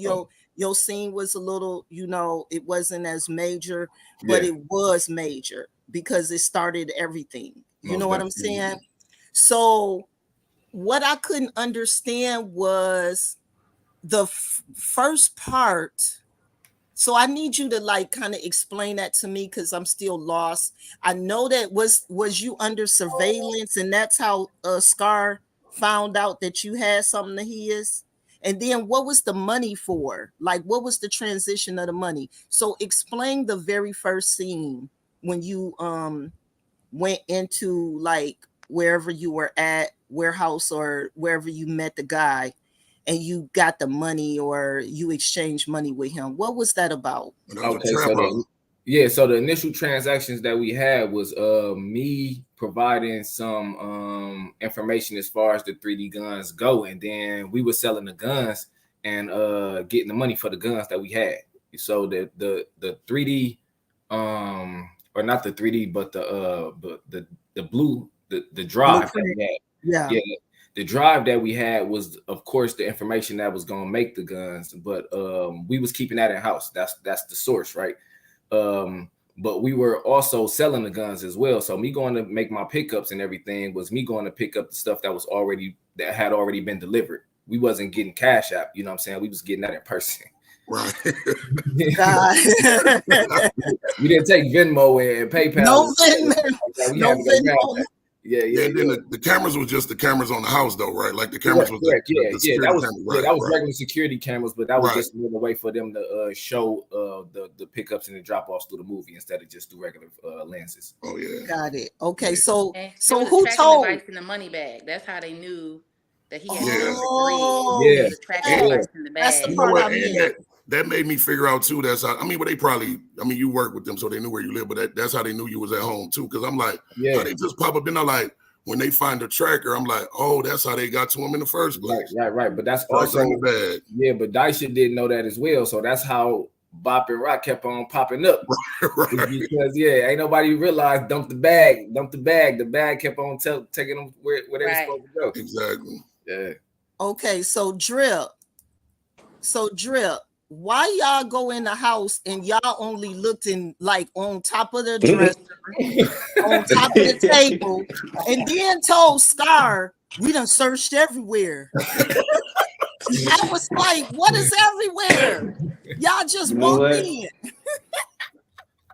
your scene was a little, it wasn't as major, but it was major because it started everything. You know what I'm saying? So what I couldn't understand was the first part. So I need you to like kind of explain that to me because I'm still lost. I know that was you under surveillance and that's how Scar found out that you had something of his. And then what was the money for? Like what was the transition of the money? So explain the very first scene when you went into like wherever you were at, warehouse or wherever you met the guy and you got the money or you exchanged money with him. What was that about? Okay, so the initial transactions that we had was me providing some information as far as the 3D guns go, and then we were selling the guns and getting the money for the guns that we had. So the 3D or not the 3D but the blue the drive that we had. Yeah. The drive that we had was, of course, the information that was going to make the guns, but we was keeping that in house. That's the source, right? But we were also selling the guns as well. So me going to make my pickups and everything was me going to pick up the stuff that had already been delivered. We wasn't getting cash out, you know what I'm saying? We was getting that in person. Right. We didn't take Venmo and PayPal. No Venmo. Yeah. And then the cameras was just the cameras on the house, though, right? Like the cameras was that was regular security cameras, but that was just another way for them to show the pickups and the drop offs through the movie instead of just through regular lenses. Oh yeah, got it. Okay, so who told? Device in the money bag. That's how they knew that he had the tracking device in the bag. That's the part I mean. That made me figure out too. That's how, but they probably, you work with them, so they knew where you live. But that's how they knew you was at home too. Because I'm like, how they just pop up. Then I'm like, when they find the tracker, I'm like, oh, that's how they got to him in the first place. Right. But that's also bad. Yeah, but Daisha didn't know that as well. So that's how Bop and Rock kept on popping up. Right. Because ain't nobody realized dump the bag. The bag kept on taking them where they were supposed to go. Exactly. Yeah. Okay, so Drip. Why y'all go in the house and y'all only looked in like on top of the dresser, on top of the table, and then told Scar we done searched everywhere. I was like, what is everywhere? Y'all just walked in.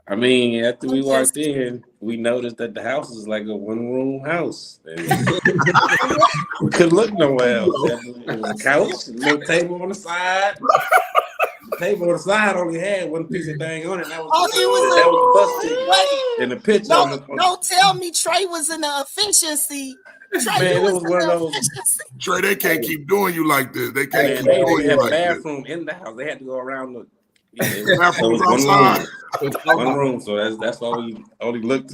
I mean, after we walked in, we noticed that the house is like a one-room house. We couldn't look nowhere else. There was a couch, a little table on the side. The table on the side only had one piece of thing on it. That was busted. And the picture. Don't tell me Trey was in the efficiency. Trey, it was one of those. Trey, they can't keep doing you like this. They can't keep doing you like this. They had a bathroom in the house. They had to go around the. One room, so that's why we only looked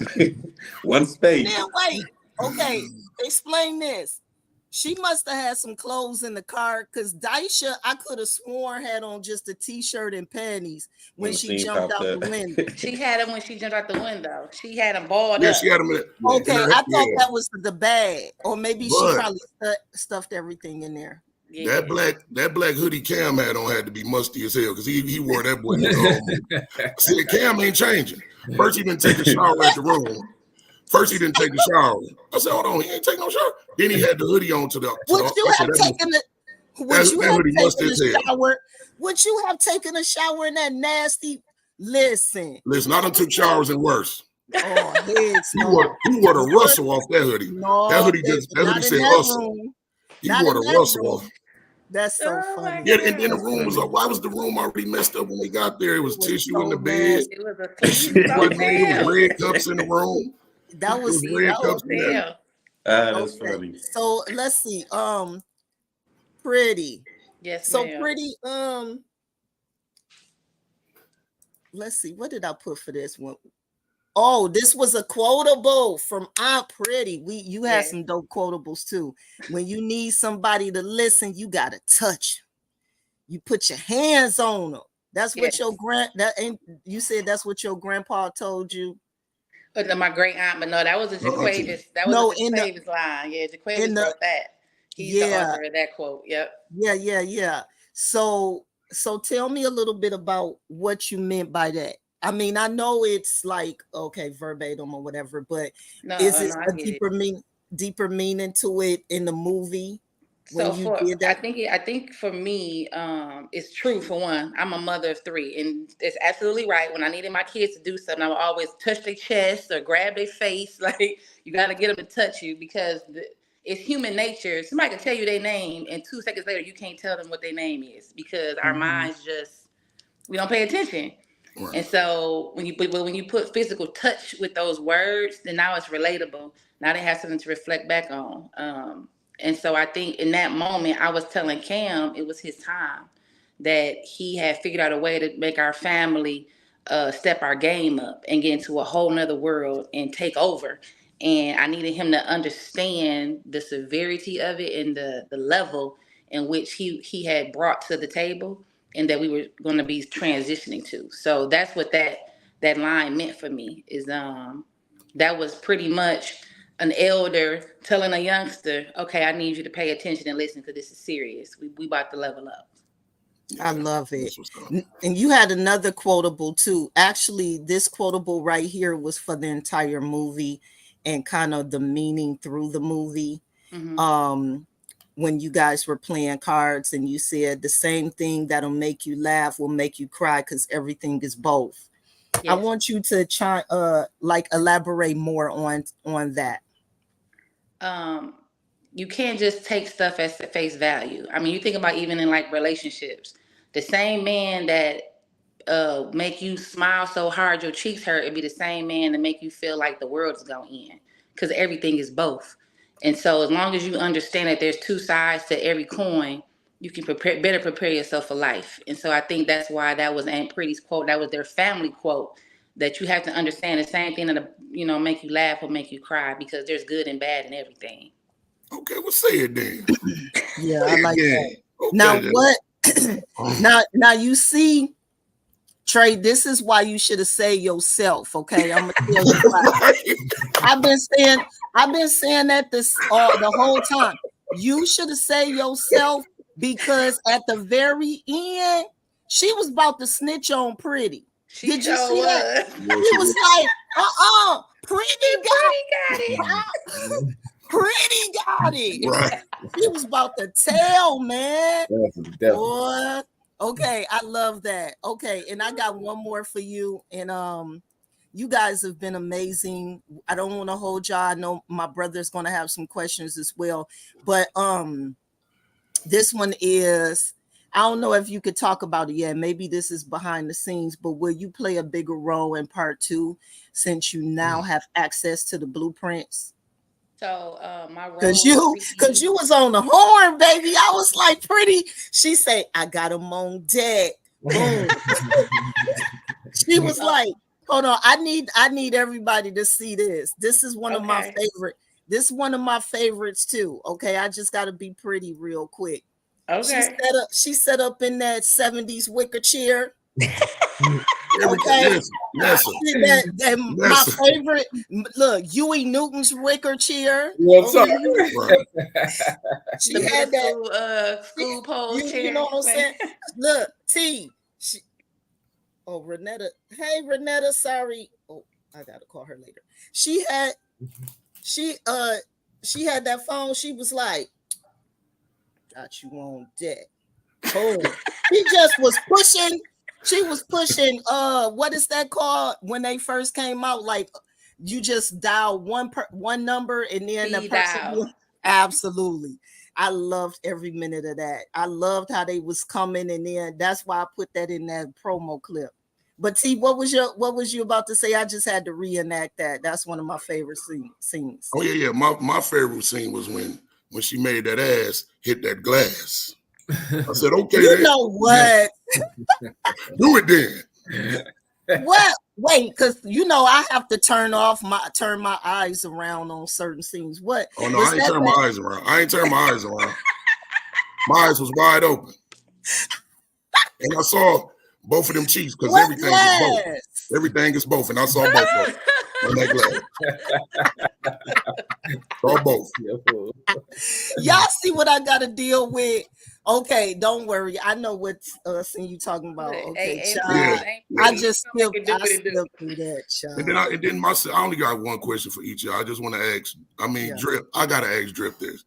one space. Then wait, okay, explain this. She must have had some clothes in the car because Daisha, I could have sworn had on just a t-shirt and panties when she jumped out the window. She had them when she jumped out the window. She had them balled up. She had them. Okay, I thought that was the bag, or maybe she probably stuffed everything in there. Yeah. That black hoodie Cam had on had to be musty as hell because he wore that boy. See, Cam ain't changing. First he didn't take a shower at the room. I said, hold on, he ain't taking no shower. Then he had the hoodie on to the. Would you have taken a shower? Would you have taken a shower in that nasty? Listen, I done took showers and worse. Oh, he wore the rustle off that hoodie. No, that hoodie said rustle. He wore the rustle off. That's so funny. Yeah, and then the room was like, why was the room already messed up when we got there? It was tissue in the bed. It was red cups in the room. That was red cups in there. That's funny. So let's see. Pretty. Yes, so ma'am. Pretty. Let's see. What did I put for this one? Oh, this was a quotable from Aunt Pretty. You had some dope quotables too. When you need somebody to listen, you gotta touch. You put your hands on them. That's what you said. That's what your grandpa told you. My great aunt, but no, that was a Jaquavis. That was a Jaquavis line. Yeah, Jaquavis wrote that. He's the author of that quote. Yep. Yeah. So tell me a little bit about what you meant by that. I mean, I know it's like, okay, verbatim or whatever, but No, is it no, I a get it. deeper meaning to it in the movie when So you did that? I think for me, it's true. For one, I'm a mother of three, and it's absolutely right. When I needed my kids to do something, I would always touch their chest or grab their face. Like, you got to get them to touch you, because it's human nature. Somebody can tell you their name, and 2 seconds later, you can't tell them what their name is, because our minds just, we don't pay attention. Right. And so when you put physical touch with those words, then now it's relatable. Now they have something to reflect back on. And so I think in that moment, I was telling Cam it was his time, that he had figured out a way to make our family step our game up and get into a whole nother world and take over. And I needed him to understand the severity of it and the level in which he had brought to the table, and that we were going to be transitioning to. So that's what that line meant for me, is that was pretty much an elder telling a youngster, okay, I need you to pay attention and listen, because this is serious. We about to level up. I love it. And you had another quotable too. Actually, this quotable right here was for the entire movie and kind of the meaning through the movie. Mm-hmm. When you guys were playing cards, and you said the same thing that'll make you laugh will make you cry, because everything is both. Yes. I want you to try elaborate more on that. You can't just take stuff as face value. I mean, you think about even in like relationships, the same man that make you smile so hard your cheeks hurt, it'd be the same man that make you feel like the world's going end, because everything is both. And so as long as you understand that there's two sides to every coin, you can better prepare yourself for life. And so I think that's why that was Aunt Pretty's quote. That was their family quote, that you have to understand the same thing that, make you laugh or make you cry, because there's good and bad in everything. Okay, well, say it then. Yeah, I like that. Okay, now then. What? now you see, Trey, this is why you should have said yourself. Okay, I'm gonna tell you why. I've been saying that the whole time. You should have said yourself, because at the very end, she was about to snitch on Pretty. Did you see that? He was like, Pretty got it. Pretty got it. Right. He was about to tell, man. Boy. Okay, I love that. Okay, and I got one more for you. And you guys have been amazing. I don't want to hold y'all. I know my brother's going to have some questions as well. But this one is, I don't know if you could talk about it yet. Maybe this is behind the scenes, but will you play a bigger role in part 2, since you now have access to the blueprints? So my role, because you was on the horn, baby. I was like, Pretty. She said, I got him on deck. Boom. She was like, hold on, I need everybody to see this. This is one of my favorite. This is one of my favorites too. Okay, I just got to be pretty real quick. Okay. She set up in that 70s wicker chair. Okay. Yes. My favorite. Look, Huey Newton's wicker chair. Okay. She had that school pole chair. You know what I'm saying? Look, T. Renetta. Hey, Renetta. Sorry. Oh, I gotta call her later. She had that phone. She was like, got you on deck. Oh, she just was pushing. She was pushing. What is that called when they first came out? Like, you just dial one number and then the person. Absolutely. I loved every minute of that. I loved how they was coming, and then that's why I put that in that promo clip. But T, what was you about to say? I just had to reenact that. That's one of my favorite scenes. Oh yeah. My favorite scene was when she made that ass hit that glass. I said, okay. You know what? Do it then. What? Wait, because I have to turn my eyes around on certain scenes. What? Oh no, I ain't turning my eyes around. My eyes was wide open. And I saw both of them cheeks, because everything is both. Everything is both, and I saw both of them. on that glass. Or both. Y'all see what I got to deal with? Okay, don't worry. I know what scene you talking about. Okay, child. I just skipped through that, child. And then I only got one question for each of y'all. I just want to ask. I mean, Drip. I gotta ask Drip this.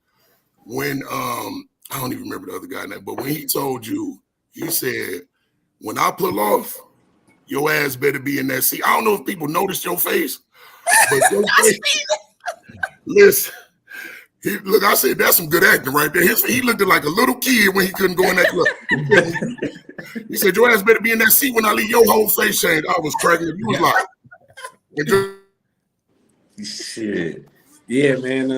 When I don't even remember the other guy's name, but when he told you, he said, "When I pull off, your ass better be in that seat." I don't know if people noticed your face, but your face. Listen. Look, I said that's some good acting right there. He looked like a little kid when he couldn't go in that club. He said, "Your ass better be in that seat when I leave." Your whole face changed. I was cracking up. You was like, shit. Yeah, man.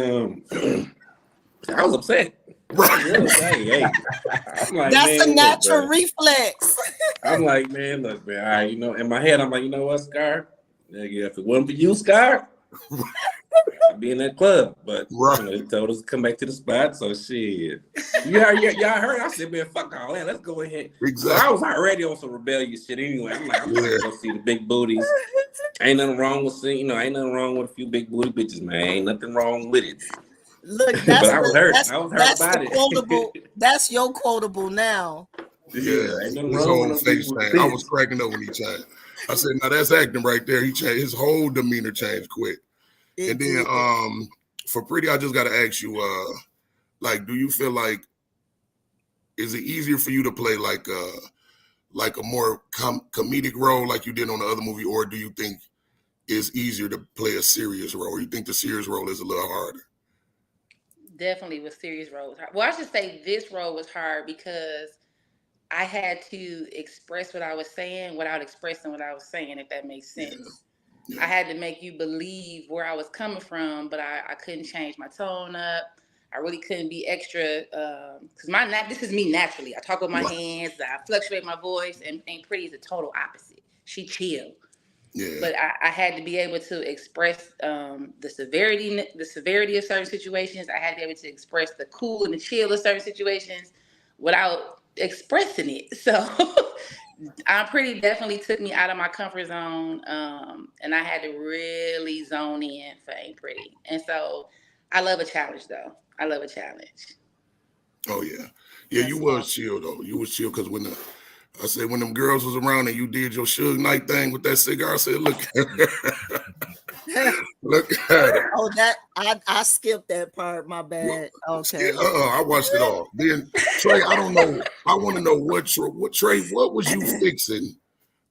I was upset. Right. Hey. I'm like, that's man, a natural reflex. I'm like, man, look, man. All right, in my head, I'm like, you know what, Scar? Nigga, if it wasn't for you, Scar, I'd be in that club. But they told us to come back to the spot, so shit. Y'all heard? I said, man, fuck all that. Let's go ahead. Exactly. So I was already on some rebellious shit anyway. I'm like, I'm gonna go see the big booties. Ain't nothing wrong with seeing, ain't nothing wrong with a few big booty bitches, man. Ain't nothing wrong with it. Look, but I was hurt. I was hurt that's about it. Quotable. That's your quotable now. Yeah, his whole face changed. I was cracking up when he changed. I said, "Now that's acting right there." He changed. His whole demeanor changed quick. And then, for Pretty, I just got to ask you, do you feel like is it easier for you to play like a more comedic role like you did on the other movie, or do you think it's easier to play a serious role? Or you think the serious role is a little harder? Definitely with serious roles. Well, I should say this role was hard because I had to express what I was saying without expressing what I was saying, if that makes sense. Yeah. I had to make you believe where I was coming from, but I couldn't change my tone up. I really couldn't be extra because this is me naturally. I talk with my hands, I fluctuate my voice, and Pretty is the total opposite. She chill. Yeah. But I had to be able to express the severity of certain situations. I had to be able to express the cool and the chill of certain situations without expressing it. So I'm Pretty definitely took me out of my comfort zone, and I had to really zone in for Ain't Pretty. And so I love a challenge, though. I love a challenge. Oh yeah, yeah. You was chill though. You was chill because when them girls was around and you did your Suge Knight thing with that cigar, I said, "Look, look at it." Oh, that I skipped that part. My bad. Okay. I watched it all. Then Trey, I don't know. I want to know what Trey. What was you fixing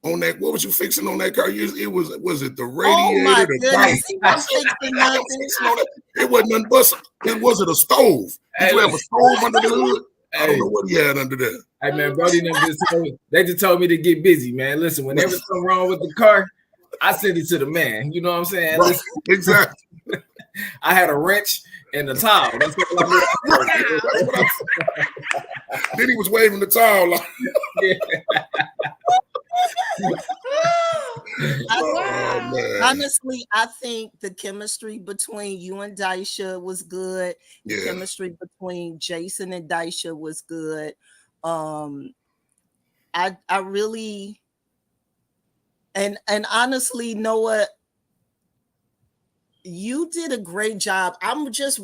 on that? What was you fixing on that car? Was it the radiator? Oh my goodness! He was fixing nothing. It wasn't nothing but was it a stove? Did you have a stove under the hood? I don't know what he had under there. Hey man, Brody, they just told me to get busy, man. Listen, whenever something wrong with the car, I send it to the man. You know what I'm saying? Right. Exactly. I had a wrench and a towel. That's what I'm Then he was waving the towel. Like, honestly, I think the chemistry between you and Daisha was good. The chemistry between Jason and Daisha was good. I really and honestly, Noah, you did a great job. I just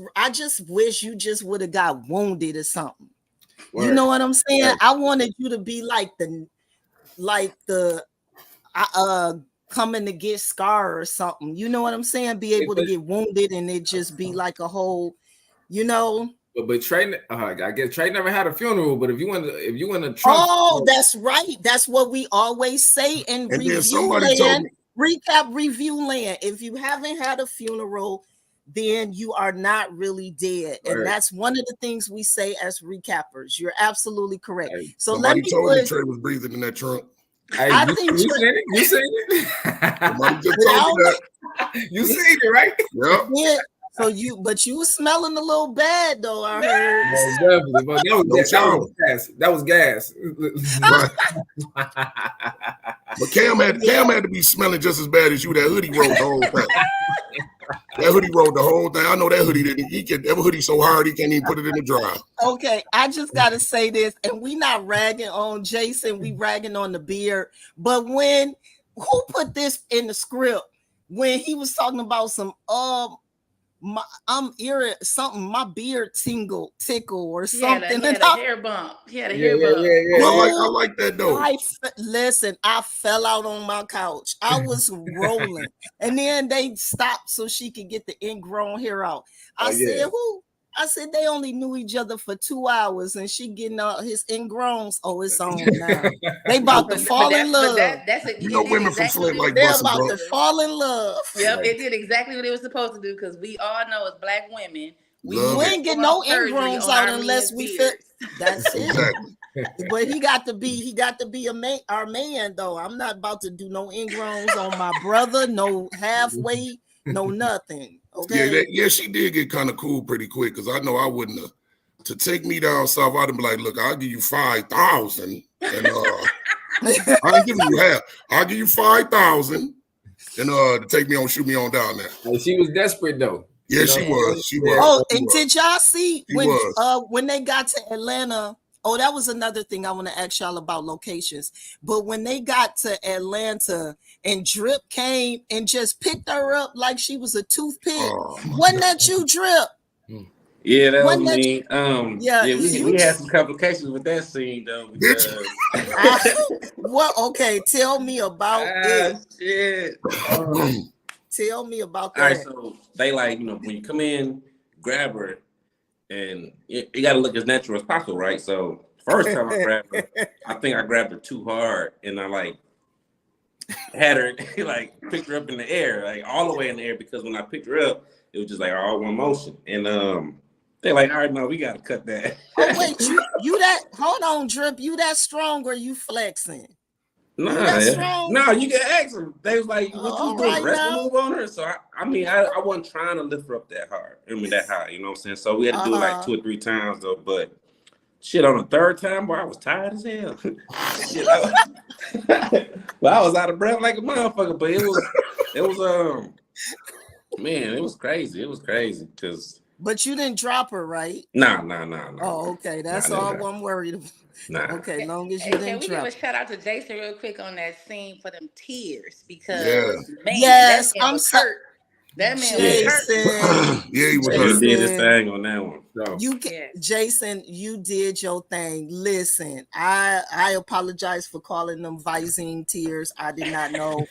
wish you just would have got wounded or something. Word. You know what I'm saying? Right. I wanted you to be like the coming to get Scar or something. You know what I'm saying? Be able to get wounded and it just be like a whole, you know. But Trey, I guess Trey never had a funeral. But if you want to, oh, that's right. That's what we always say in review land. Recap review land. If you haven't had a funeral, then you are not really dead. Right. And that's one of the things we say as recappers. You're absolutely correct. Hey, so let me told me Trey was breathing in that trunk. Hey, I think you seen it. Somebody just told me that. You seen it, right? Yep. Yeah. So you were smelling a little bad though. I heard. No, definitely, but that was gas. But Cam had to be smelling just as bad as you. That hoodie rolled the whole thing. That hoodie rolled the whole thing. I know that hoodie didn't. That hoodie so hard he can't even put it in the dryer. Okay, I just gotta say this, and we not ragging on Jason. We ragging on the beard. But who put this in the script? when he was talking about some I'm something, my beard tickle or something. He had a hair bump. He had a hair bump. I like that though. Listen, I fell out on my couch. I was rolling, and then they stopped so she could get the ingrown hair out. I said, who? I said they only knew each other for 2 hours, and she getting out his ingrowns. Oh, it's on now. They about to fall in love. You know, women from Flint like they're busting, about bro. to fall in love. Yep, it did exactly what it was supposed to do, because we all know as Black women, we ain't get no ingrowns out unless we fit. That's it. Exactly. But he got to be our man though. I'm not about to do no ingrowns on my brother, no halfway, no nothing. Okay. Yeah, she did get kind of cool pretty quick, because I know I wouldn't have. To take me down south, I'd be like, look, I'll give you 5,000, and I ain't giving you half. I'll give you 5,000, and to take me on, shoot me on down there. Well, she was desperate though. Yeah, she was. Oh, and did y'all see when they got to Atlanta? Oh, that was another thing I want to ask y'all about locations. But when they got to Atlanta and Drip came and just picked her up like she was a toothpick, wasn't that you, Drip? Yeah, that was me. We had some complications with that scene though. Because... Okay, tell me about it. Shit. Tell me about that. All right, so they when you come in, grab her, and you got to look as natural as possible, right? So first time I grabbed her, I think I grabbed her too hard, and I had her picked her up in the air, all the way in the air, because when I picked her up, it was just all one motion, and they're all right, no, we got to cut that. Oh wait, you that? Hold on, Drip, you that strong or you flexing? No, you can ask them. They was like, "What you doing? Wrestling move on her?" So I wasn't trying to lift her up that hard. that high. You know what I'm saying? So we had to do it 2 or 3 times though. But shit, on the 3rd time, boy, I was tired as hell. But I was out of breath like a motherfucker. But it was man, it was crazy. It was crazy because. But you didn't drop her, right? No. Oh, okay. That's all I'm worried about. Nah. Okay, long as you didn't can we drop. give a shout out to Jason real quick on that scene for them tears, because man, yes, that man was hurt. That man was hurt. Yeah, he was hurt. He did his thing on that one. So. Jason, you did your thing. Listen, I apologize for calling them Visine tears. I did not know,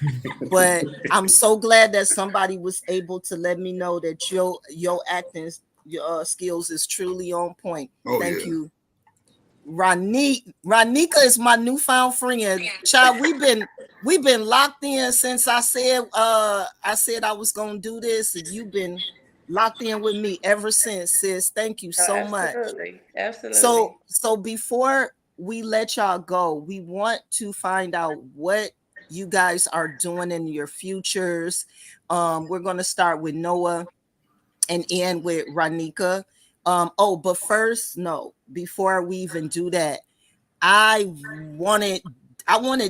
but I'm so glad that somebody was able to let me know that your acting skills is truly on point. Thank you. Ranika is my newfound friend. Child, we've been locked in since I said I was gonna do this, and you've been locked in with me ever since, sis. Thank you so much. Absolutely. So before we let y'all go, we want to find out what you guys are doing in your futures. We're gonna start with Noah and end with Ranika. But first, before we even do that, I wanted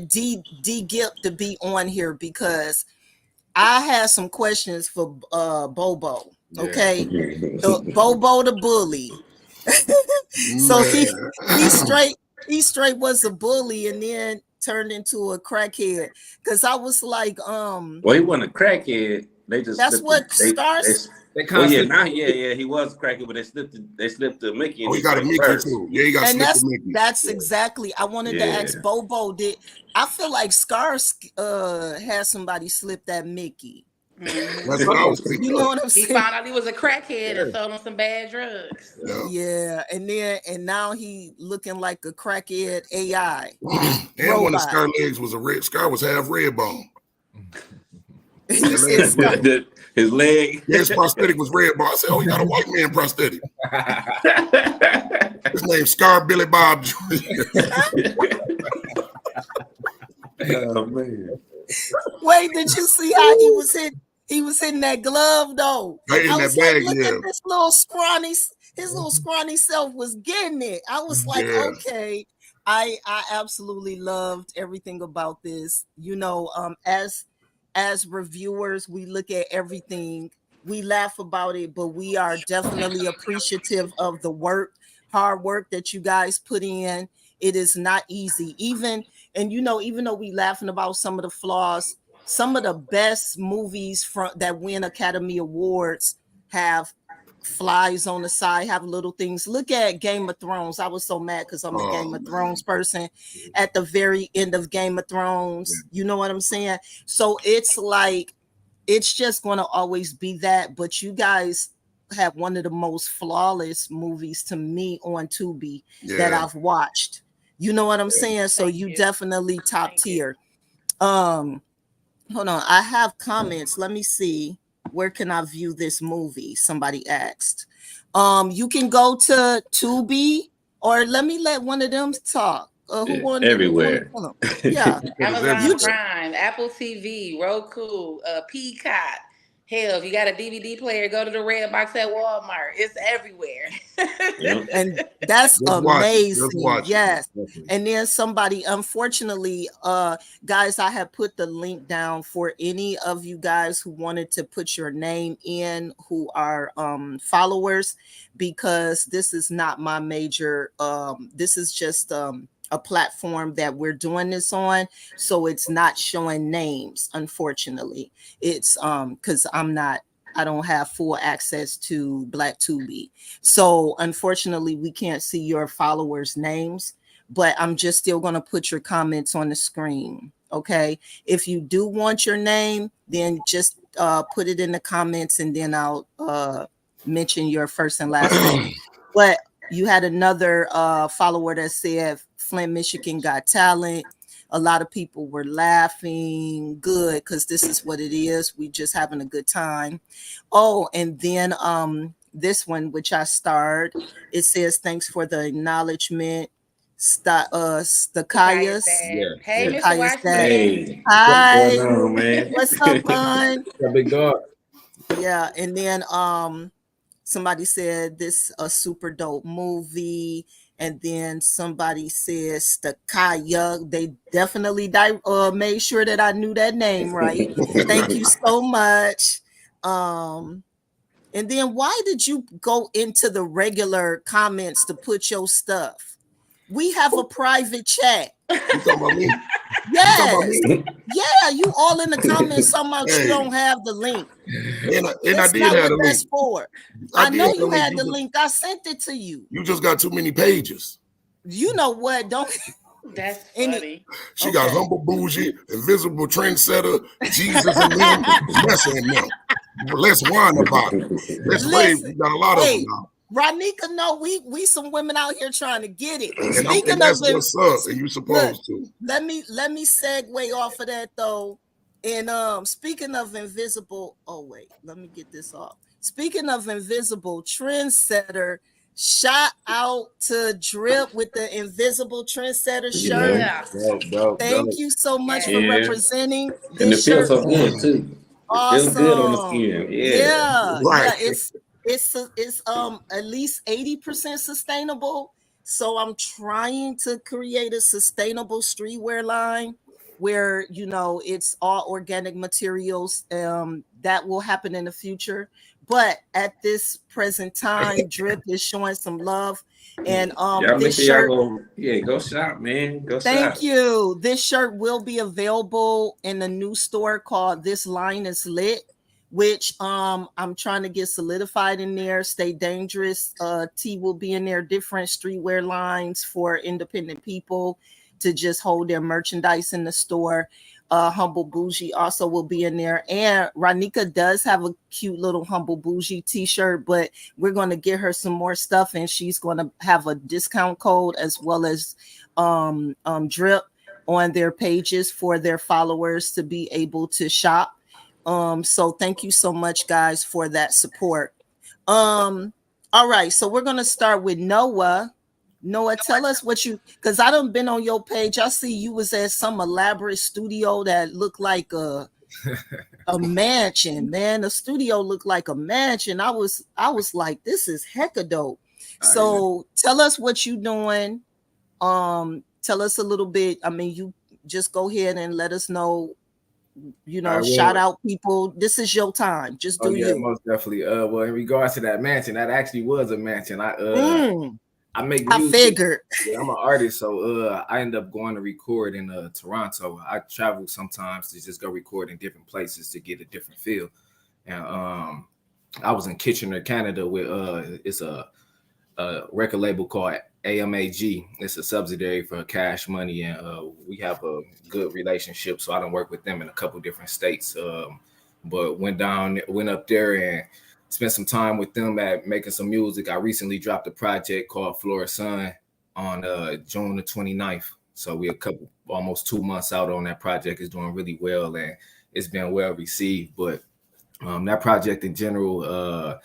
D Gip to be on here because I had some questions for Bobo. Okay, Bobo the bully. So he straight was a bully and then turned into a crackhead. Because I was like, well, he wasn't a crackhead. They just that's what stars. He was cracking, but they slipped the Mickey. He got a Mickey too. Yeah, he got slipped the Mickey. That's exactly. I wanted to ask Bobo. I feel like Scars had somebody slip that Mickey. That's what I was thinking. You know what I'm saying? He found out he was a crackhead and sold him some bad drugs. Yeah, and now he looking like a crackhead AI. And one of Scar legs was Scar was half red bone. His leg. His prosthetic was red bone. I said, he got a white man prosthetic. His name's Scar Billy Bob Jr. Oh man. Wait, did you see how he was hit? He was hitting that glove though. Right in that bag, look at this his little scrawny self was getting it. I was like, okay. I absolutely loved everything about this. As reviewers, we look at everything, we laugh about it, but we are definitely appreciative of the hard work that you guys put in. It is not easy. Even though we laughing about some of the flaws, some of the best movies from that win Academy Awards have flies on the side, have little things. Look at Game of Thrones. I was so mad because I'm a Game of Thrones person. At the very end of Game of Thrones, you know what I'm saying? So it's like, it's just going to always be that. But you guys have one of the most flawless movies to me on Tubi that I've watched. You know what I'm saying? So you definitely top tier. Hold on, I have comments. Let me see. Where can I view this movie? Somebody asked. You can go to Tubi, or let one of them talk. Everywhere. Yeah. Amazon Prime, Apple TV, Roku, Peacock. Hell, if you got a DVD player, go to the red box at Walmart. It's everywhere. And that's amazing. Yes. And then somebody, unfortunately, guys, I have put the link down for any of you guys who wanted to put your name in, who are followers, because this is not my major, this is just a platform that we're doing this on, so it's not showing names. Unfortunately, it's because I don't have full access to Black Tubi, so unfortunately we can't see your followers' names. But I'm just still going to put your comments on the screen. Okay, if you do want your name, then just put it in the comments, and then I'll mention your first and last name. But you had another follower that said Flint, Michigan got talent. A lot of people were laughing. Good, because this is what it is. We just having a good time. Oh, and then this one, which I starred, it says, thanks for the acknowledgement. Stakayas. Hey, Mr. Washington. Hey, Hi. what's going on, man? What's up, hon? Big dog. Yeah, and then somebody said this a super dope movie, and then somebody said Stakaya. They definitely made sure that I knew that name right. Thank you so much. And then why did you go into the regular comments to put your stuff? We have a private chat. You talking about me? Yes. Yeah, you all in the comments somehow you don't have the link. And I did have the link. For. I know you had the link. I sent it to you. You just got too many pages. You know what? Don't. That's funny. She got Humble Bougie, Invisible Trendsetter, Jesus and them, Nessa and them. Let's whine about it. We got a lot of them now. Ronika, no, we some women out here trying to get it. And that's what's up, and you supposed to. Let me segue off of that though. And speaking of invisible, let me get this off. Speaking of invisible trendsetter, shout out to Drip with the invisible trendsetter shirt. Yeah. Thank you so much for representing. And it feels so good too. Awesome. It feels good on the skin. Yeah. Right. Yeah, it's at least 80% sustainable. So I'm trying to create a sustainable streetwear line where, you know, it's all organic materials. That will happen in the future. But at this present time, Drip is showing some love. And this shirt, go shop, man. Go shop. Thank you. This shirt will be available in the new store called This Line Is Lit, which I'm trying to get solidified in there. Stay Dangerous. T will be in there. Different streetwear lines for independent people to just hold their merchandise in the store. Humble Bougie also will be in there. And Ronika does have a cute little Humble Bougie t-shirt, but we're going to get her some more stuff, and she's going to have a discount code as well as Drip on their pages for their followers to be able to shop. So thank you so much, guys, for that support. All right, so we're gonna start with Noah. Noah, tell us what because I done been on your page. I see you was at some elaborate studio that looked like a mansion, man. The studio looked like a mansion. I was like, this is hecka dope. So tell us what you doing. Tell us a little bit. I mean, you just go ahead and let us know. You know, shout out people. This is your time. Just do you. Most definitely. Well, in regards to that mansion, that actually was a mansion. I make I music. figured. Yeah, I'm an artist, so I end up going to record in Toronto. I travel sometimes to just go record in different places to get a different feel. And I was in Kitchener, Canada, with it's a record label called AMAG. It's a subsidiary for Cash Money, and we have a good relationship. So I don't work with them in a couple different states. But went up there and spent some time with them at making some music. I recently dropped a project called Flora Sun on June the 29th. So we're almost 2 months out on that project. It's doing really well and it's been well received. But that project in general,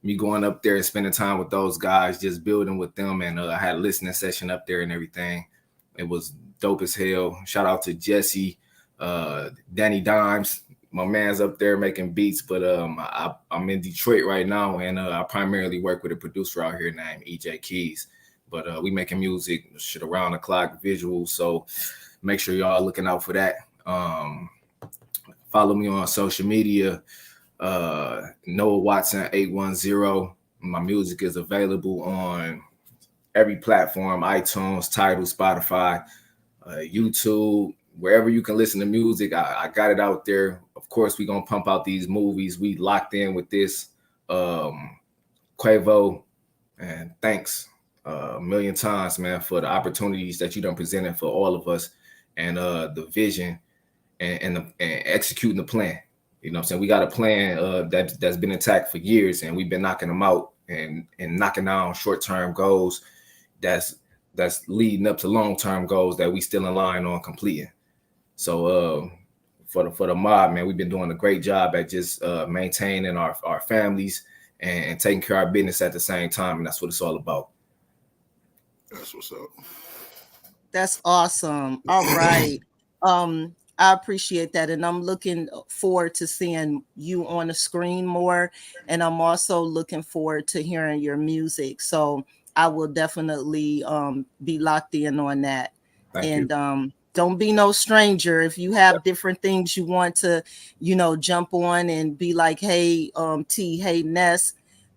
me going up there and spending time with those guys, just building with them, and I had a listening session up there and everything. It was dope as hell. Shout out to Jesse, Danny Dimes. My man's up there making beats, but I'm in Detroit right now, and I primarily work with a producer out here named EJ Keys. But we making music, shit around the clock, visuals. So make sure y'all looking out for that. Follow me on social media. Noah Watson 810. My music is available on every platform: iTunes, Tidal, Spotify, YouTube, wherever you can listen to music. I got it out there. Of course, we're gonna pump out these movies. We locked in with this. Quavo, and thanks a million times, man, for the opportunities that you done presented for all of us, and the vision and executing the plan. You know what I'm saying? We got a plan that's been intact for years, and we've been knocking them out and knocking down short-term goals that's leading up to long-term goals that we still in line on completing. So for the mob, man, we've been doing a great job at just maintaining our families and taking care of our business at the same time, and that's what it's all about. That's what's up. That's awesome. All right. I appreciate that. And I'm looking forward to seeing you on the screen more. And I'm also looking forward to hearing your music. So I will definitely be locked in on that. Thank you. Don't be no stranger. If you have different things you want to, jump on and be like, hey, T, hey, Ness,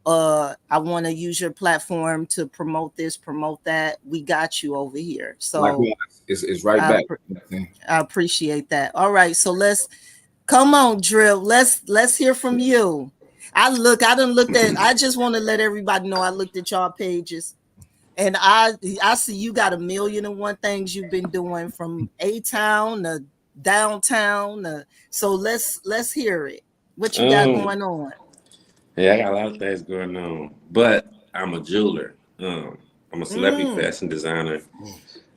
I want to use your platform to promote this, promote that. We got you over here. So it's right back. I appreciate that. All right, so come on, Drill. Let's hear from you. I done looked at. I just want to let everybody know I looked at y'all pages, and I see you got 1,000,001 things you've been doing from A-Town to downtown. So let's hear it. What you got going on? Yeah, I got a lot of things going on, but I'm a jeweler. I'm a celebrity fashion designer.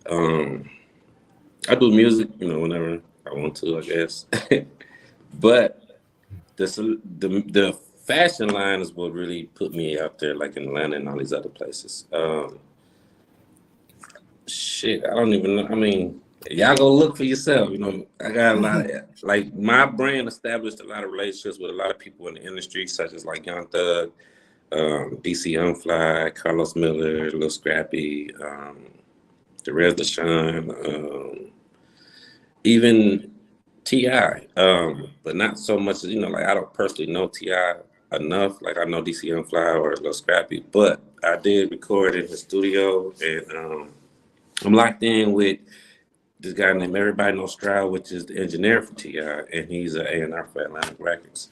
I do music, whenever I want to, I guess. But the fashion line is what really put me out there, like in Atlanta and all these other places. Shit, I don't even know. I mean, y'all go look for yourself. I got a lot of, like, my brand established a lot of relationships with a lot of people in the industry, such as like Young Thug, DC Unfly, Carlos Miller, Lil Scrappy, Derez Deshawn, even T.I., but not so much, like, I don't personally know T.I. enough. Like, I know DC Unfly or Lil Scrappy, but I did record in the studio, and I'm locked in with this guy named Everybody Knows Stroud, which is the engineer for T.I., and he's an A&R for Atlantic Records.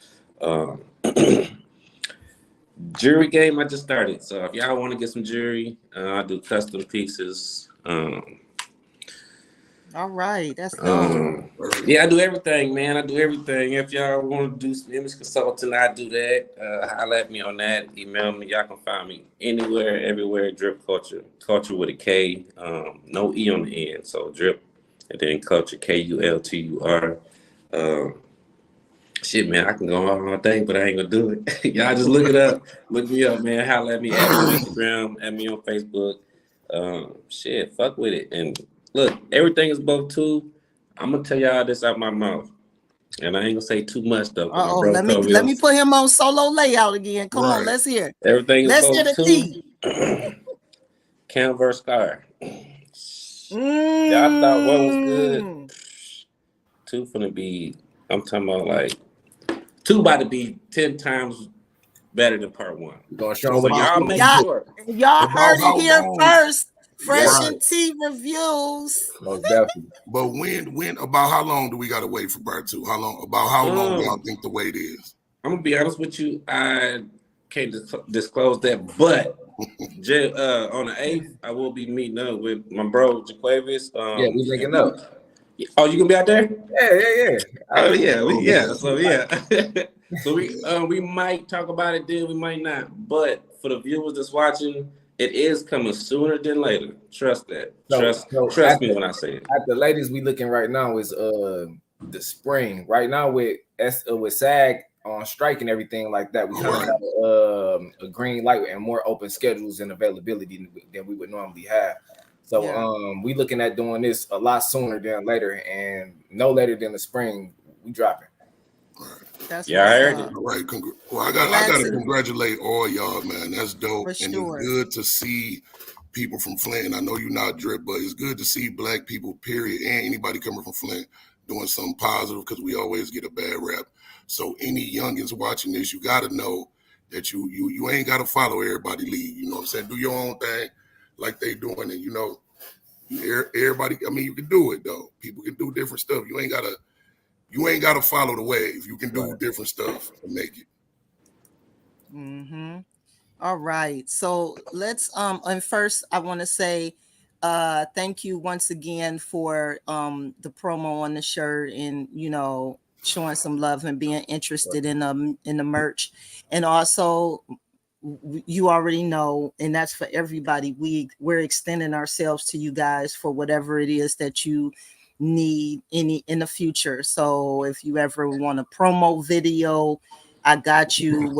Jewelry game, I just started. So if y'all want to get some jewelry, I do custom pieces. All right, that's dope. Yeah, I do everything, man. I do everything. If y'all want to do some image consulting, I do that. Holla at me on that. Email me. Y'all can find me anywhere, everywhere. Drip Culture. Culture with a K. No E on the end. So Drip and then Culture, Kultur. Shit, man, I can go on all day, but I ain't gonna do it. Y'all just look it up. Look me up, man. Holla at me. Add me on Instagram. Add me on Facebook. Shit, fuck with it. And look, everything is both too. I'm gonna tell y'all this out my mouth, and I ain't gonna say too much though. Let me put him on solo layout again. Come on, let's hear it. Everything is let's both hear the too. T. Cam vs. Scar. Y'all thought what was good? Two finna be. I'm talking about like two about to be 10 times better than part 1. We're gonna show So them what y'all y'all make make sure. Y'all About heard how it here long? first. Fresh Right. and Tea reviews. most definitely. But when about how long do we gotta wait for part 2? How long? About how long y'all think the wait is? I'm gonna be honest with you. I can't disclose that, but on the 8th, I will be meeting up with my bro Jaquavius. Yeah, we linking up. Oh, you gonna be out there? Yeah. Oh yeah. So yeah. so we might talk about it then. We might not. But for the viewers that's watching, it is coming sooner than later. Trust that. Trust me when I say it. At the latest we looking right now is the spring. Right now with SAG on strike and everything like that, we kind of have a green light and more open schedules and availability than we would normally have. So we looking at doing this a lot sooner than later, and no later than the spring we dropping. That's I heard it. All right, well, I gotta congratulate all y'all, man. That's dope, For and sure. it's good to see people from Flint. And I know you're not Drip, but it's good to see Black people, period, and anybody coming from Flint doing something positive, because we always get a bad rap. So any youngins watching this, you gotta know that you ain't gotta follow everybody lead. You know what I'm saying? Do your own thing, like they doing it. You know, everybody. I mean, you can do it though. People can do different stuff. You ain't gotta follow the wave. You can do different stuff and make it. Mm-hmm. All right. So let's and first I want to say thank you once again for the promo on the shirt, and showing some love and being interested in the merch. And also, you already know, and that's for everybody, we're extending ourselves to you guys for whatever it is that you need in the future. So if you ever want a promo video, I got you.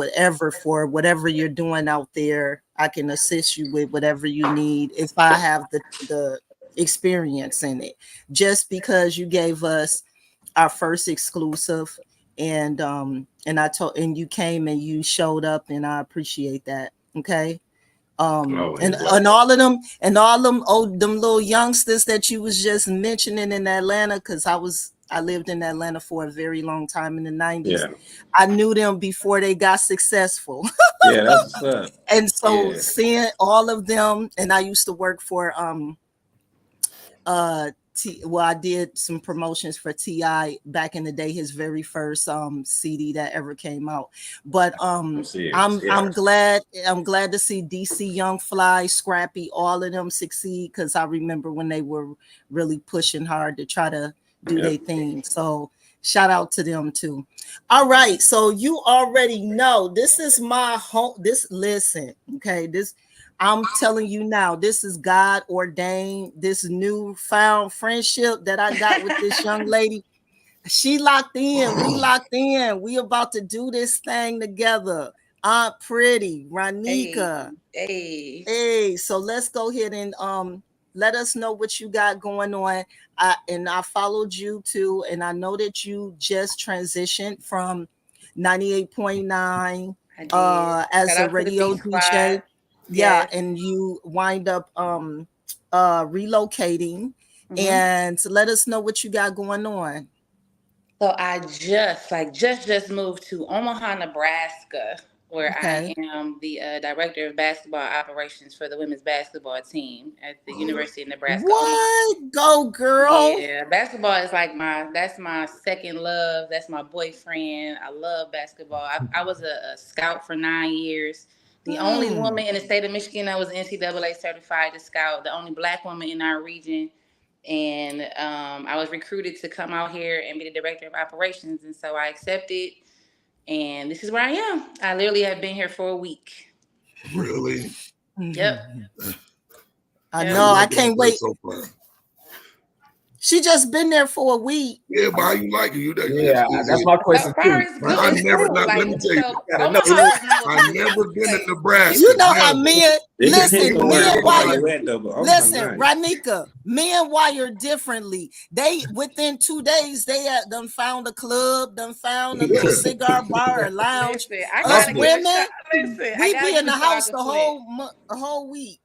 For whatever you're doing out there, I can assist you with whatever you need if I have the experience in it. Just because you gave us our first exclusive, and you came and you showed up, and I appreciate that. Okay. And all of them them little youngsters that you was just mentioning in Atlanta, because I lived in Atlanta for a very long time in the 90s. Yeah. I knew them before they got successful. Yeah, that's what's up. And so seeing all of them, and I used to work for I did some promotions for T.I. back in the day, his very first CD that ever came out. But I'm glad to see DC Young Fly, Scrappy, all of them succeed, because I remember when they were really pushing hard to try to do their thing. So shout out to them too. All right, so you already know this is my home. I'm telling you now, this is God ordained. This newfound friendship that I got with this young lady. She locked in. We locked in. We about to do this thing together. Aunt Pretty, Ronika. Hey. So let's go ahead and let us know what you got going on. I followed you too, and I know that you just transitioned from 98.9 as a radio DJ. Yeah, and you wind up relocating, and let us know what you got going on. So I just moved to Omaha, Nebraska, where I am the director of basketball operations for the women's basketball team at the University of Nebraska. What? Omaha. Go, girl. Yeah, basketball is like that's my second love. That's my boyfriend. I love basketball. I was a scout for 9 years. The only woman in the state of Michigan that was NCAA certified to scout, the only Black woman in our region. And I was recruited to come out here and be the director of operations. And so I accepted. And this is where I am. I literally have been here for a week. Really? Yep. I know. I can't wait. So far. She just been there for a week. Yeah, but how you like it? That's my question too. Let me tell you. I've never been in Nebraska. You know how men listen, Ronika, men wire differently. They within 2 days they had done found a club, done found a little cigar bar or lounge. Us women, we be in the house the whole week.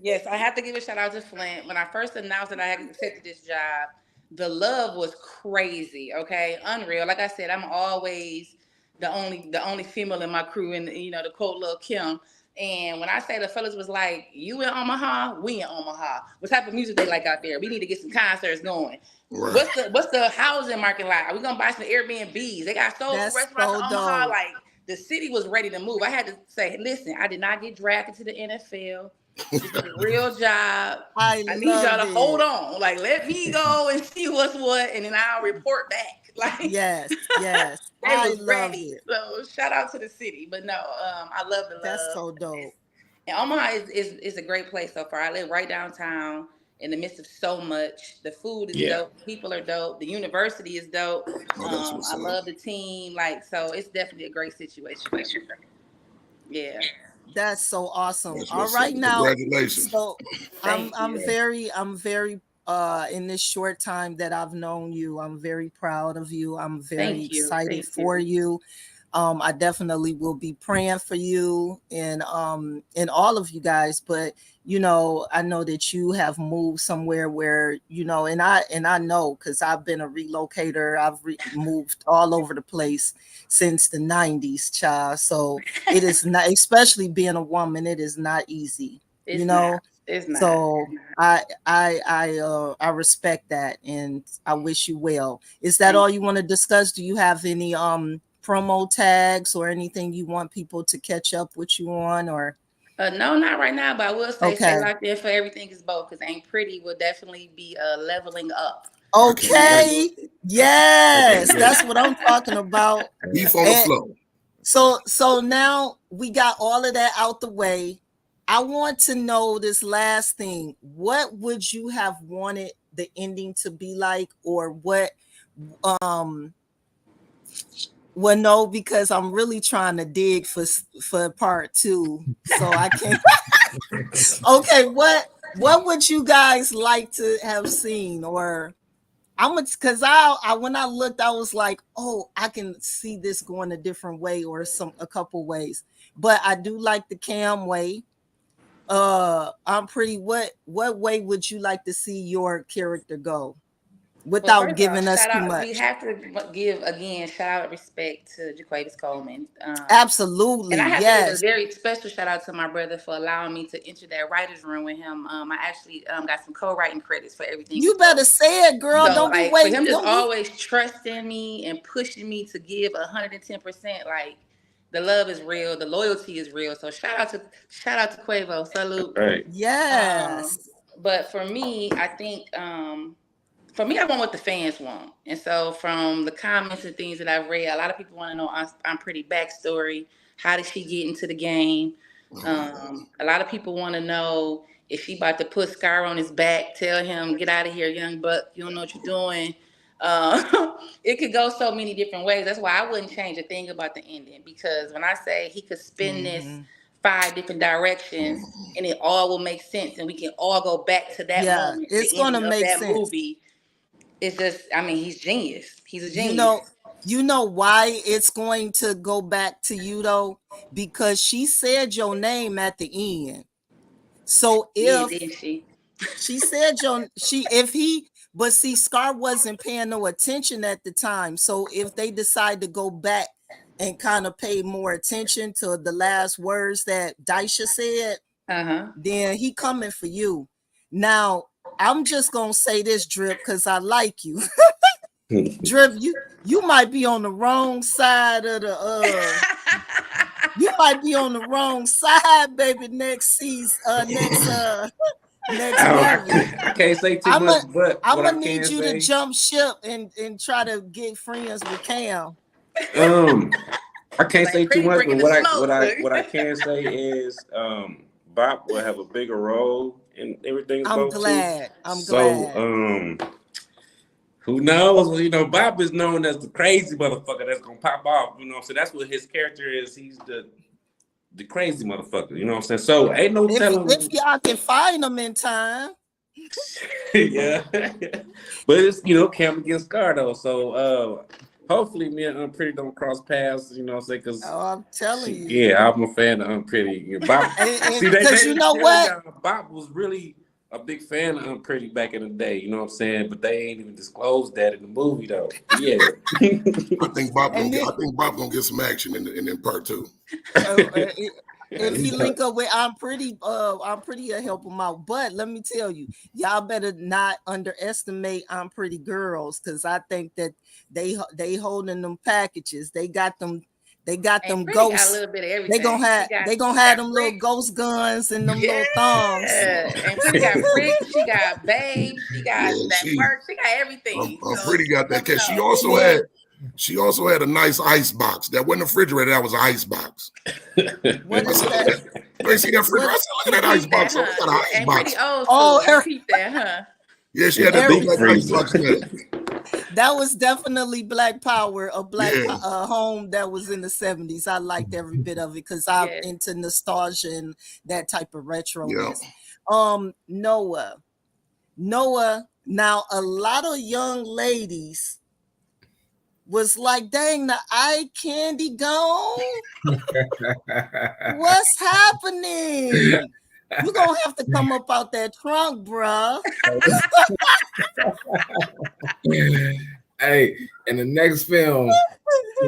Yes, I have to give a shout out to Flint. When I first announced that I had accepted this job, the love was crazy, okay? Unreal. Like I said, I'm always the only female in my crew, and the cold little Kim. And when I say the fellas was like, you in Omaha, we in Omaha. What type of music they like out there? We need to get some concerts going. Right. What's the housing market like? Are we gonna buy some Airbnbs? They got soul food That's restaurants so in Omaha. dope. Like the city was ready to move. I had to say, listen, I did not get drafted to the NFL. This is a real job. I need y'all love to it. hold on. Like, let me go and see what's what, and then I'll report back. Like, Yes. they I was love ready. it. So shout out to the city. But no, I love the love. That's so dope. And Omaha is a great place so far. I live right downtown in the midst of so much. The food is dope. People are dope. The university is dope. I love the team. Like, so it's definitely a great situation. Yeah. That's so awesome. That's All right, now, congratulations. so I'm you. very in this short time that I've known you, I'm very proud of you. I'm very excited for you. I definitely will be praying for you and all of you guys. But I know that you have moved somewhere where and I know because I've been a relocator. I've moved all over the place since the 90s, child. So it is not, especially being a woman, it is not easy. It's not. So I respect that, and I wish you well. Is that all you want to discuss? Do you have any promo tags or anything you want people to catch up with you on? Or no, not right now, but I will say stay locked in for Everything Is Both, because Ain't Pretty will definitely be leveling up. Okay. Yes, that's what I'm talking about. Beef on the floor. So now we got all of that out the way. I want to know this last thing. What would you have wanted the ending to be like, or what well, no, because I'm really trying to dig for part 2, so I can't. Okay, what would you guys like to have seen? Or because I when I looked, I was like, oh, I can see this going a different way, or a couple ways. But I do like the Cam way. I'm pretty. What way would you like to see your character go? Without giving us too much. We have to give again shout out respect to Jaquavis Coleman. Absolutely, and I have to give a very special shout out to my brother for allowing me to enter that writer's room with him. I actually got some co-writing credits for Everything. You better say it, girl. So, don't be waiting. For him just always trusting me and pushing me to give 110%. Like, the love is real, the loyalty is real. So shout out to Quavo. Salute. Right. Yes. But for me, I think. For me, I want what the fans want. And so from the comments and things that I've read, a lot of people want to know I'm Pretty backstory. How did she get into the game? A lot of people want to know if she about to put Scar on his back, tell him, get out of here, young buck. You don't know what you're doing. It could go so many different ways. That's why I wouldn't change a thing about the ending. Because when I say he could spin this 5 different directions and it all will make sense and we can all go back to that moment. It's going to make sense. Movie. It's just, he's genius. He's a genius. You know why it's going to go back to you though? Because she said your name at the end. So if she said but see, Scar wasn't paying no attention at the time. So if they decide to go back and kind of pay more attention to the last words that Daisha said, then he coming for you. Now, I'm just gonna say this, Drip, because I like you. Drip, you might be on the wrong side of the you might be on the wrong side, baby, next season, next I can't say too much, but I'm gonna need you to jump ship and try to get friends with Cam. I can't say too much, but what I can say is Bop will have a bigger role in Everything. I'm glad. Who knows? Bop is known as the crazy motherfucker that's gonna pop off. So that's what his character is. He's the crazy motherfucker. You know what I'm saying? So ain't no telling if y'all can find him in time. Yeah, but it's Cam against Scar though. So hopefully me and Pretty don't cross paths. You know what I'm saying? Because I'm telling you. Yeah, I'm a fan of Pretty. Bop, because you know what? Bop was really a big fan of Pretty back in the day. You know what I'm saying? But they ain't even disclosed that in the movie though. Yeah. I think Bob gonna get some action in part 2. If he link up with I'm Pretty to help him out. But let me tell you, y'all better not underestimate I'm Pretty girls, because I think that they holding them packages. They got them ghosts. Got a little bit of everything. They gonna have them little ghost guns and them little thongs. And Pretty got Rick, she got Babe, she got work, she got everything. Pretty got that case. She also had a nice ice box. That wasn't a refrigerator, that was an ice box. What is that? You see that refrigerator? I said, look at that ice box. Huh? Got an ice box. That, huh? Yeah, she had that big ice box there. That was definitely Black Power, a Black home that was in the 70s. I liked every bit of it because I'm into nostalgia and that type of retroness. Noah. Now, a lot of young ladies was like, dang, the eye candy gone? What's happening? You're going to have to come up out that trunk, bruh. Hey, in the next film,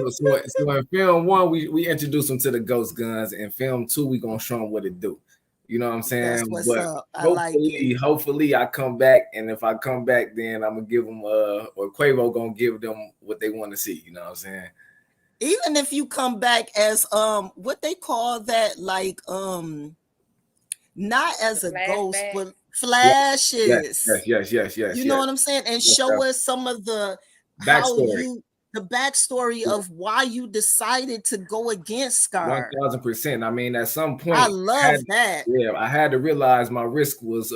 so in film 1, we introduced them to the ghost guns. In film 2, we gonna show them what it do. You know what I'm saying? That's what's up. I hopefully I come back, and if I come back, then I'm gonna give them or Quavo gonna give them what they want to see. You know what I'm saying? Even if you come back as what they call that, like not as a ghost, but flashes. Yes. You know what I'm saying? And show us some of the backstory of why you decided to go against Scar. 1000%. I mean, at some point, I love that. Yeah, I had to realize my risk was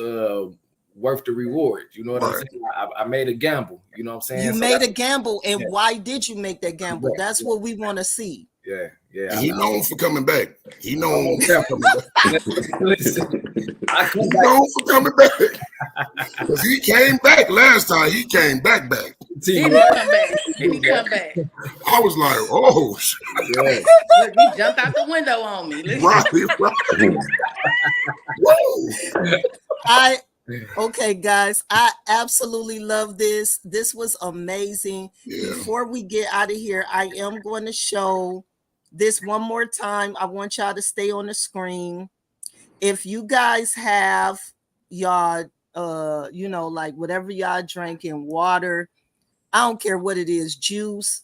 worth the reward. You know what I'm saying? I made a gamble. You know what I'm saying? You made a gamble, and why did you make that gamble? That's what we want to see. Yeah. He known for coming back. He known for coming back. Listen, he known for coming back. Because he came back last time. He came back. Did he come back? I was like, oh shit. Look, he jumped out the window on me. Right. Okay, guys, I absolutely love this. This was amazing. Before we get out of here, I am going to show this one more time. I want y'all to stay on the screen. If you guys have y'all, like whatever y'all drinking, water, I don't care what it is, juice.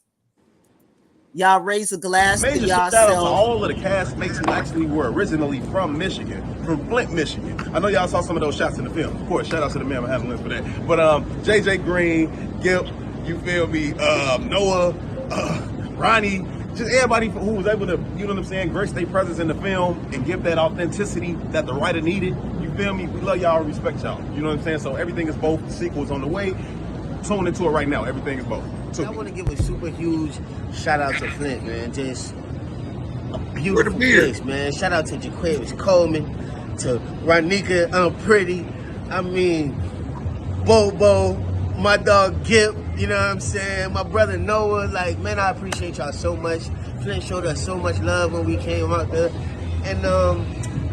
Y'all raise a glass to Major yourself. shout out to all of the castmates who actually were originally from Michigan, from Flint, Michigan. I know y'all saw some of those shots in the film. Of course, shout out to the man I have a list for that. But JJ Green, Gip, you feel me? Noah, Ronnie, just everybody who was able to, you know what I'm saying, grace their presence in the film and give that authenticity that the writer needed. You feel me? We love y'all, respect y'all. You know what I'm saying? So everything is both. The sequel is on the way. Tune into it right now. Everything is both. I want to give a super huge shout out to Flint, man. Just a beautiful place, man. Shout out to Jaquavis Coleman, to Ronika, Pretty. I mean, Bobo, my dog Gip. You know what I'm saying? My brother Noah. Like, man, I appreciate y'all so much. Flint showed us so much love when we came out there, and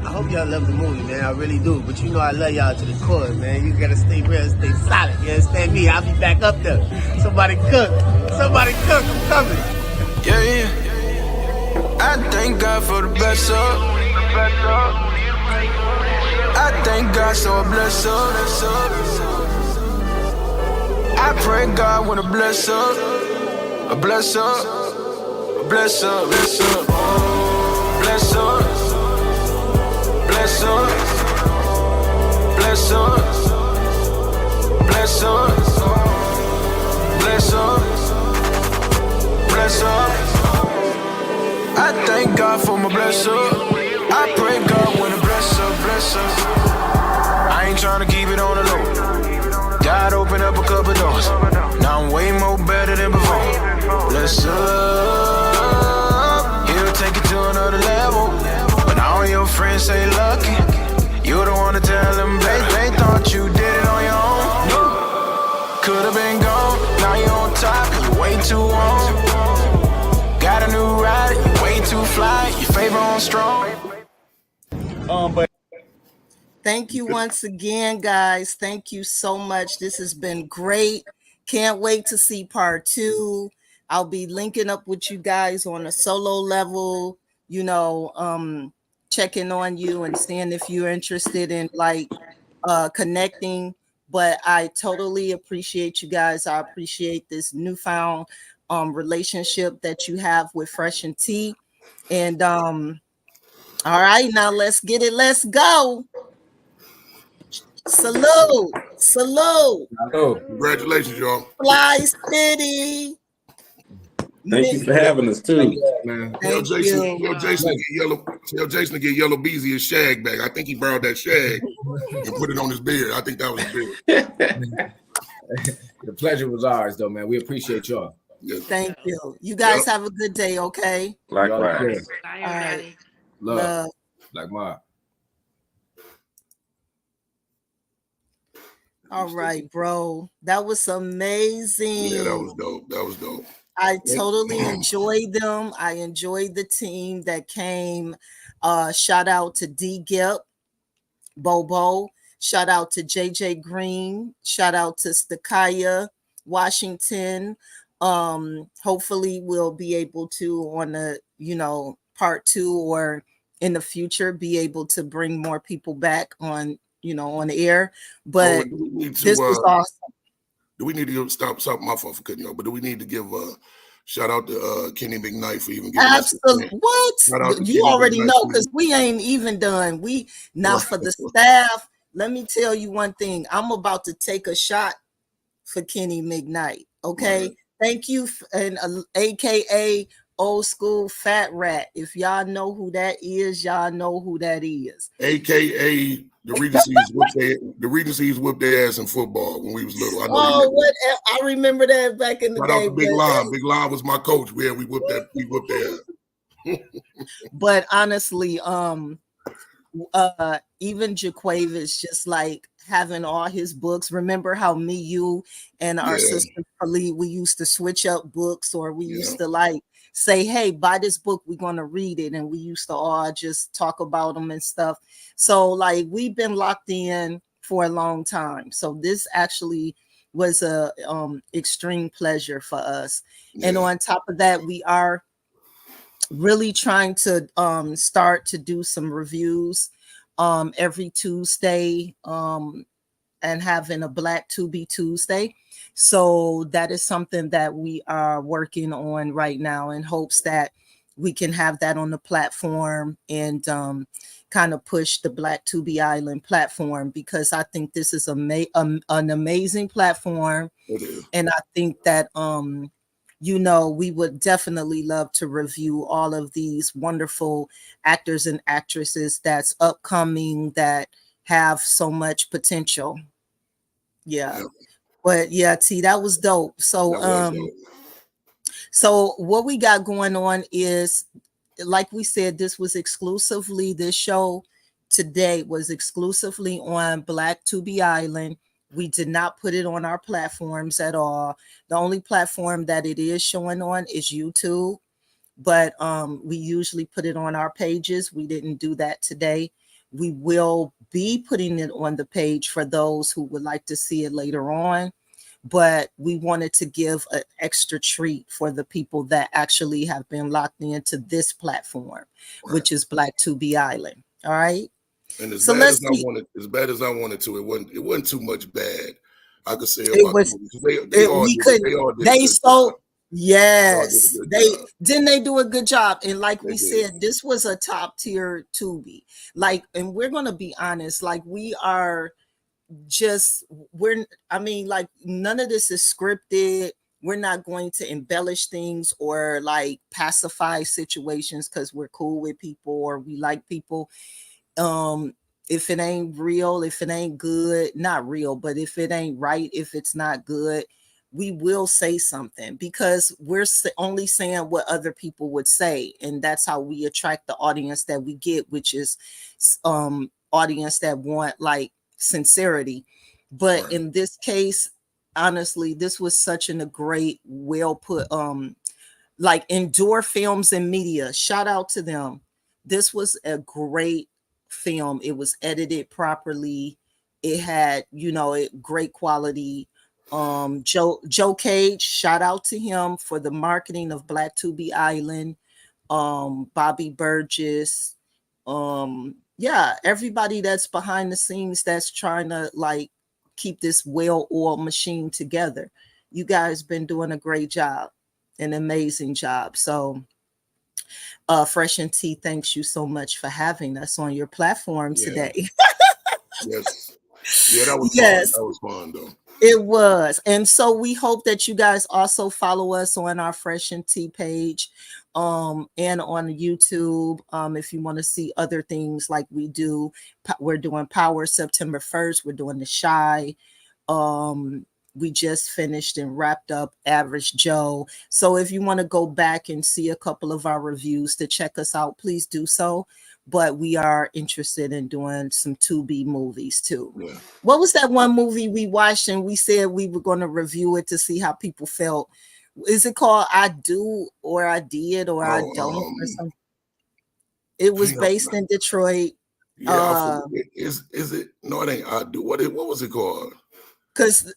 I hope y'all love the movie, man. I really do. But you know I love y'all to the core, man. You gotta stay real, stay solid. You understand me? I'll be back up there. Somebody cook. I'm coming. Yeah. I thank God for the best up. I thank God so I bless up. I pray God when I bless up. I bless up. Bless up. Bless up. Bless up. Bless us, bless us, bless us, bless us, bless us. I thank God for my bless up. I pray God when I bless us. I ain't tryna keep it on the low. God opened up a couple doors. Now I'm way more better than before. Bless up, He'll take it to another level. All your friends say lucky. You don't wanna tell them, babe. They thought you did it on your own. Could've been gone. Now you're on top. You way too long. Got a new ride. You way too fly. Your favor on strong. But Thank you once again, guys. Thank you so much. This has been great. Can't wait to see part 2. I'll be linking up with you guys on a solo level, checking on you and seeing if you're interested in like connecting. But I totally appreciate you guys. I appreciate this newfound relationship that you have with Fresh and Tea. And all right, now let's get it. Let's go. Salute. Salute. Oh, Congratulations, y'all. Fly City. Thank you for having us too. man. Tell Thank Jason, you. tell Jason to get Yellow Beezy his shag back. I think he borrowed that shag and put it on his beard. I think that was his beard. The pleasure was ours, though, man. We appreciate y'all. Yeah. Thank you. You guys have a good day, okay? Likewise. Bye, All right. everybody. Love. Like Ma. All right, bro. That was amazing. Yeah, that was dope. That was dope. I totally enjoyed them. I enjoyed the team that came. Shout out to D Gip, Bobo. Shout out to JJ Green. Shout out to Stakaya Washington. Hopefully we'll be able to on the, part 2 or in the future be able to bring more people back on, on the air. But this was awesome. Do we need to stop my fault for cutting off? But do we need to give a shout out to Kenny McKnight for even giving Absolutely. What? You already know because we ain't even done. We now for the staff. Let me tell you one thing. I'm about to take a shot for Kenny McKnight. Okay. Right. Thank you, and AKA Old School Fat Rat. If y'all know who that is, y'all know who that is. AKA the Regencies whooped their ass in football when we was little. I remember that back in the day. Big Lon. Big Lon was my coach. We whooped their ass. But honestly, even Jaquavis just like having all his books. Remember how me, you, and our sister Khalid, we used to switch up books, or we used to like say, hey, buy this book, we're going to read it. And we used to all just talk about them and stuff. So like we've been locked in for a long time. So this actually was a extreme pleasure for us. Yeah. And on top of that, we are really trying to start to do some reviews every Tuesday and having a Black Tubi Tuesday. So that is something that we are working on right now in hopes that we can have that on the platform and kind of push the Black Tubi Island platform, because I think this is an amazing platform. And I think that, we would definitely love to review all of these wonderful actors and actresses that's upcoming that have so much potential. Yeah. But yeah, T, that was dope. So so what we got going on is, like we said, this show today was exclusively on Black Tubi Island. We did not put it on our platforms at all. The only platform that it is showing on is YouTube, but we usually put it on our pages. We didn't do that today. We will be putting it on the page for those who would like to see it later on, but we wanted to give an extra treat for the people that actually have been locked into this platform, which is Black Tubi Island. All right. And as bad as I wanted to, it wasn't too much bad. I could say about they do a good job. And like we said, this was a top tier Tubi. Like, and we're gonna be honest, like none of this is scripted. We're not going to embellish things or like pacify situations because we're cool with people or we like people. If it ain't real, if it ain't good, not real, but if it ain't right, if it's not good, we will say something because we're only saying what other people would say. And that's how we attract the audience that we get, which is audience that want like sincerity. But in this case, honestly, this was such a great, well put, like Endure Films and Media. Shout out to them. This was a great film. It was edited properly. It had, great quality. Joe Cage, shout out to him for the marketing of Black Tubi Island. Bobby Burgess, everybody that's behind the scenes that's trying to like keep this well-oiled machine together. You guys been doing a great job, an amazing job. So Fresh and Tea, thanks you so much for having us on your platform today. Yes. Yeah, that was yes. fun. That was fun though. It was. And so we hope that you guys also follow us on our Fresh and Tea page and on YouTube. If you want to see other things like we do, we're doing Power September 1st. We're doing The Shy. We just finished and wrapped up Average Joe. So if you want to go back and see a couple of our reviews to check us out, please do so. But we are interested in doing some 2B movies too. Yeah. What was that one movie we watched and we said we were going to review it to see how people felt? Is it called I Do or I Did or I Don't or something? It was based in Detroit. Yeah, is it? No, it ain't. I Do. What was it called? Because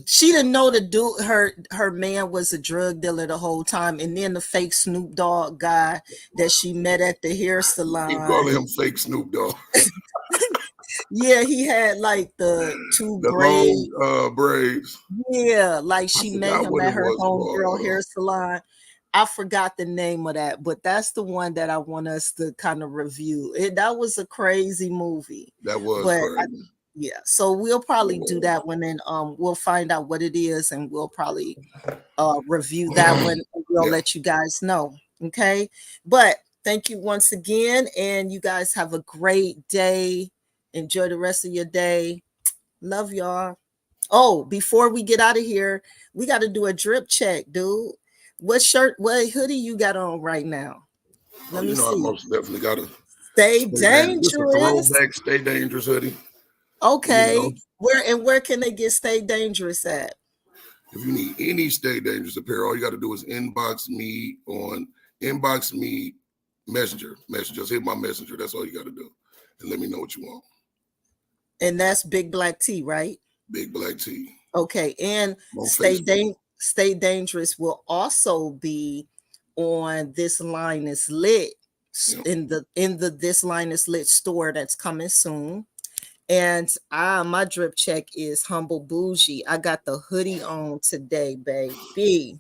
she didn't know the dude, her man was a drug dealer the whole time, and then the fake Snoop Dogg guy that she met at the hair salon. You calling him fake Snoop Dogg? Yeah, he had like the long braids. Yeah, like she met him at her homegirl hair salon. I forgot the name of that, but that's the one that I want us to kind of review. That was a crazy movie. That was crazy. Yeah, so we'll probably do that one, and we'll find out what it is, and we'll probably review that one. And we'll let you guys know, okay? But thank you once again, and you guys have a great day. Enjoy the rest of your day. Love y'all. Oh, before we get out of here, we got to do a drip check, dude. What hoodie you got on right now? Let me see. I most definitely got to stay dangerous. Throwback, Stay Dangerous hoodie. Okay, where can they get Stay Dangerous at? If you need any Stay Dangerous apparel, all you got to do is inbox me Messenger. Just hit my Messenger. That's all you got to do, and let me know what you want. And that's Big Black T, right? Big Black T. Okay, and Stay Dangerous will also be on This Line Is Lit in the This Line Is Lit store that's coming soon. And my drip check is Humble Bougie. I got the hoodie on today, baby.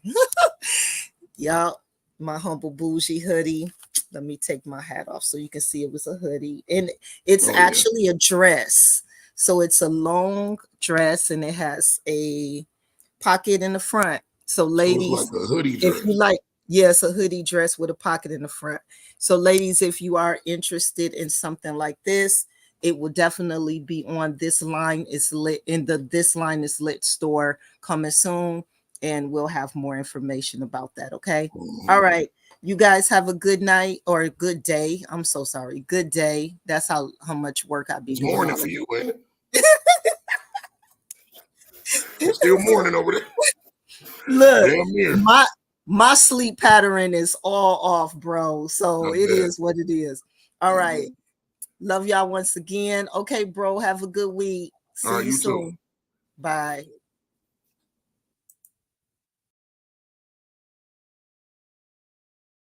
Y'all, my Humble Bougie hoodie. Let me take my hat off so you can see it was a hoodie. And it's actually a dress. So it's a long dress and it has a pocket in the front. So ladies, like a hoodie dress. If you like, yes, a hoodie dress with a pocket in the front. So ladies, if you are interested in something like this, it will definitely be on This Line Is Lit in the This Line Is Lit store coming soon, and we'll have more information about that. Okay. Mm-hmm. All right. You guys have a good night or a good day. I'm so sorry. Good day. That's how much work I be doing. Morning for you, ain't it? It's still morning over there. Look, my sleep pattern is all off, bro. So it is what it is. All right. Love y'all once again. Okay, bro. Have a good week. See you soon. Too. Bye.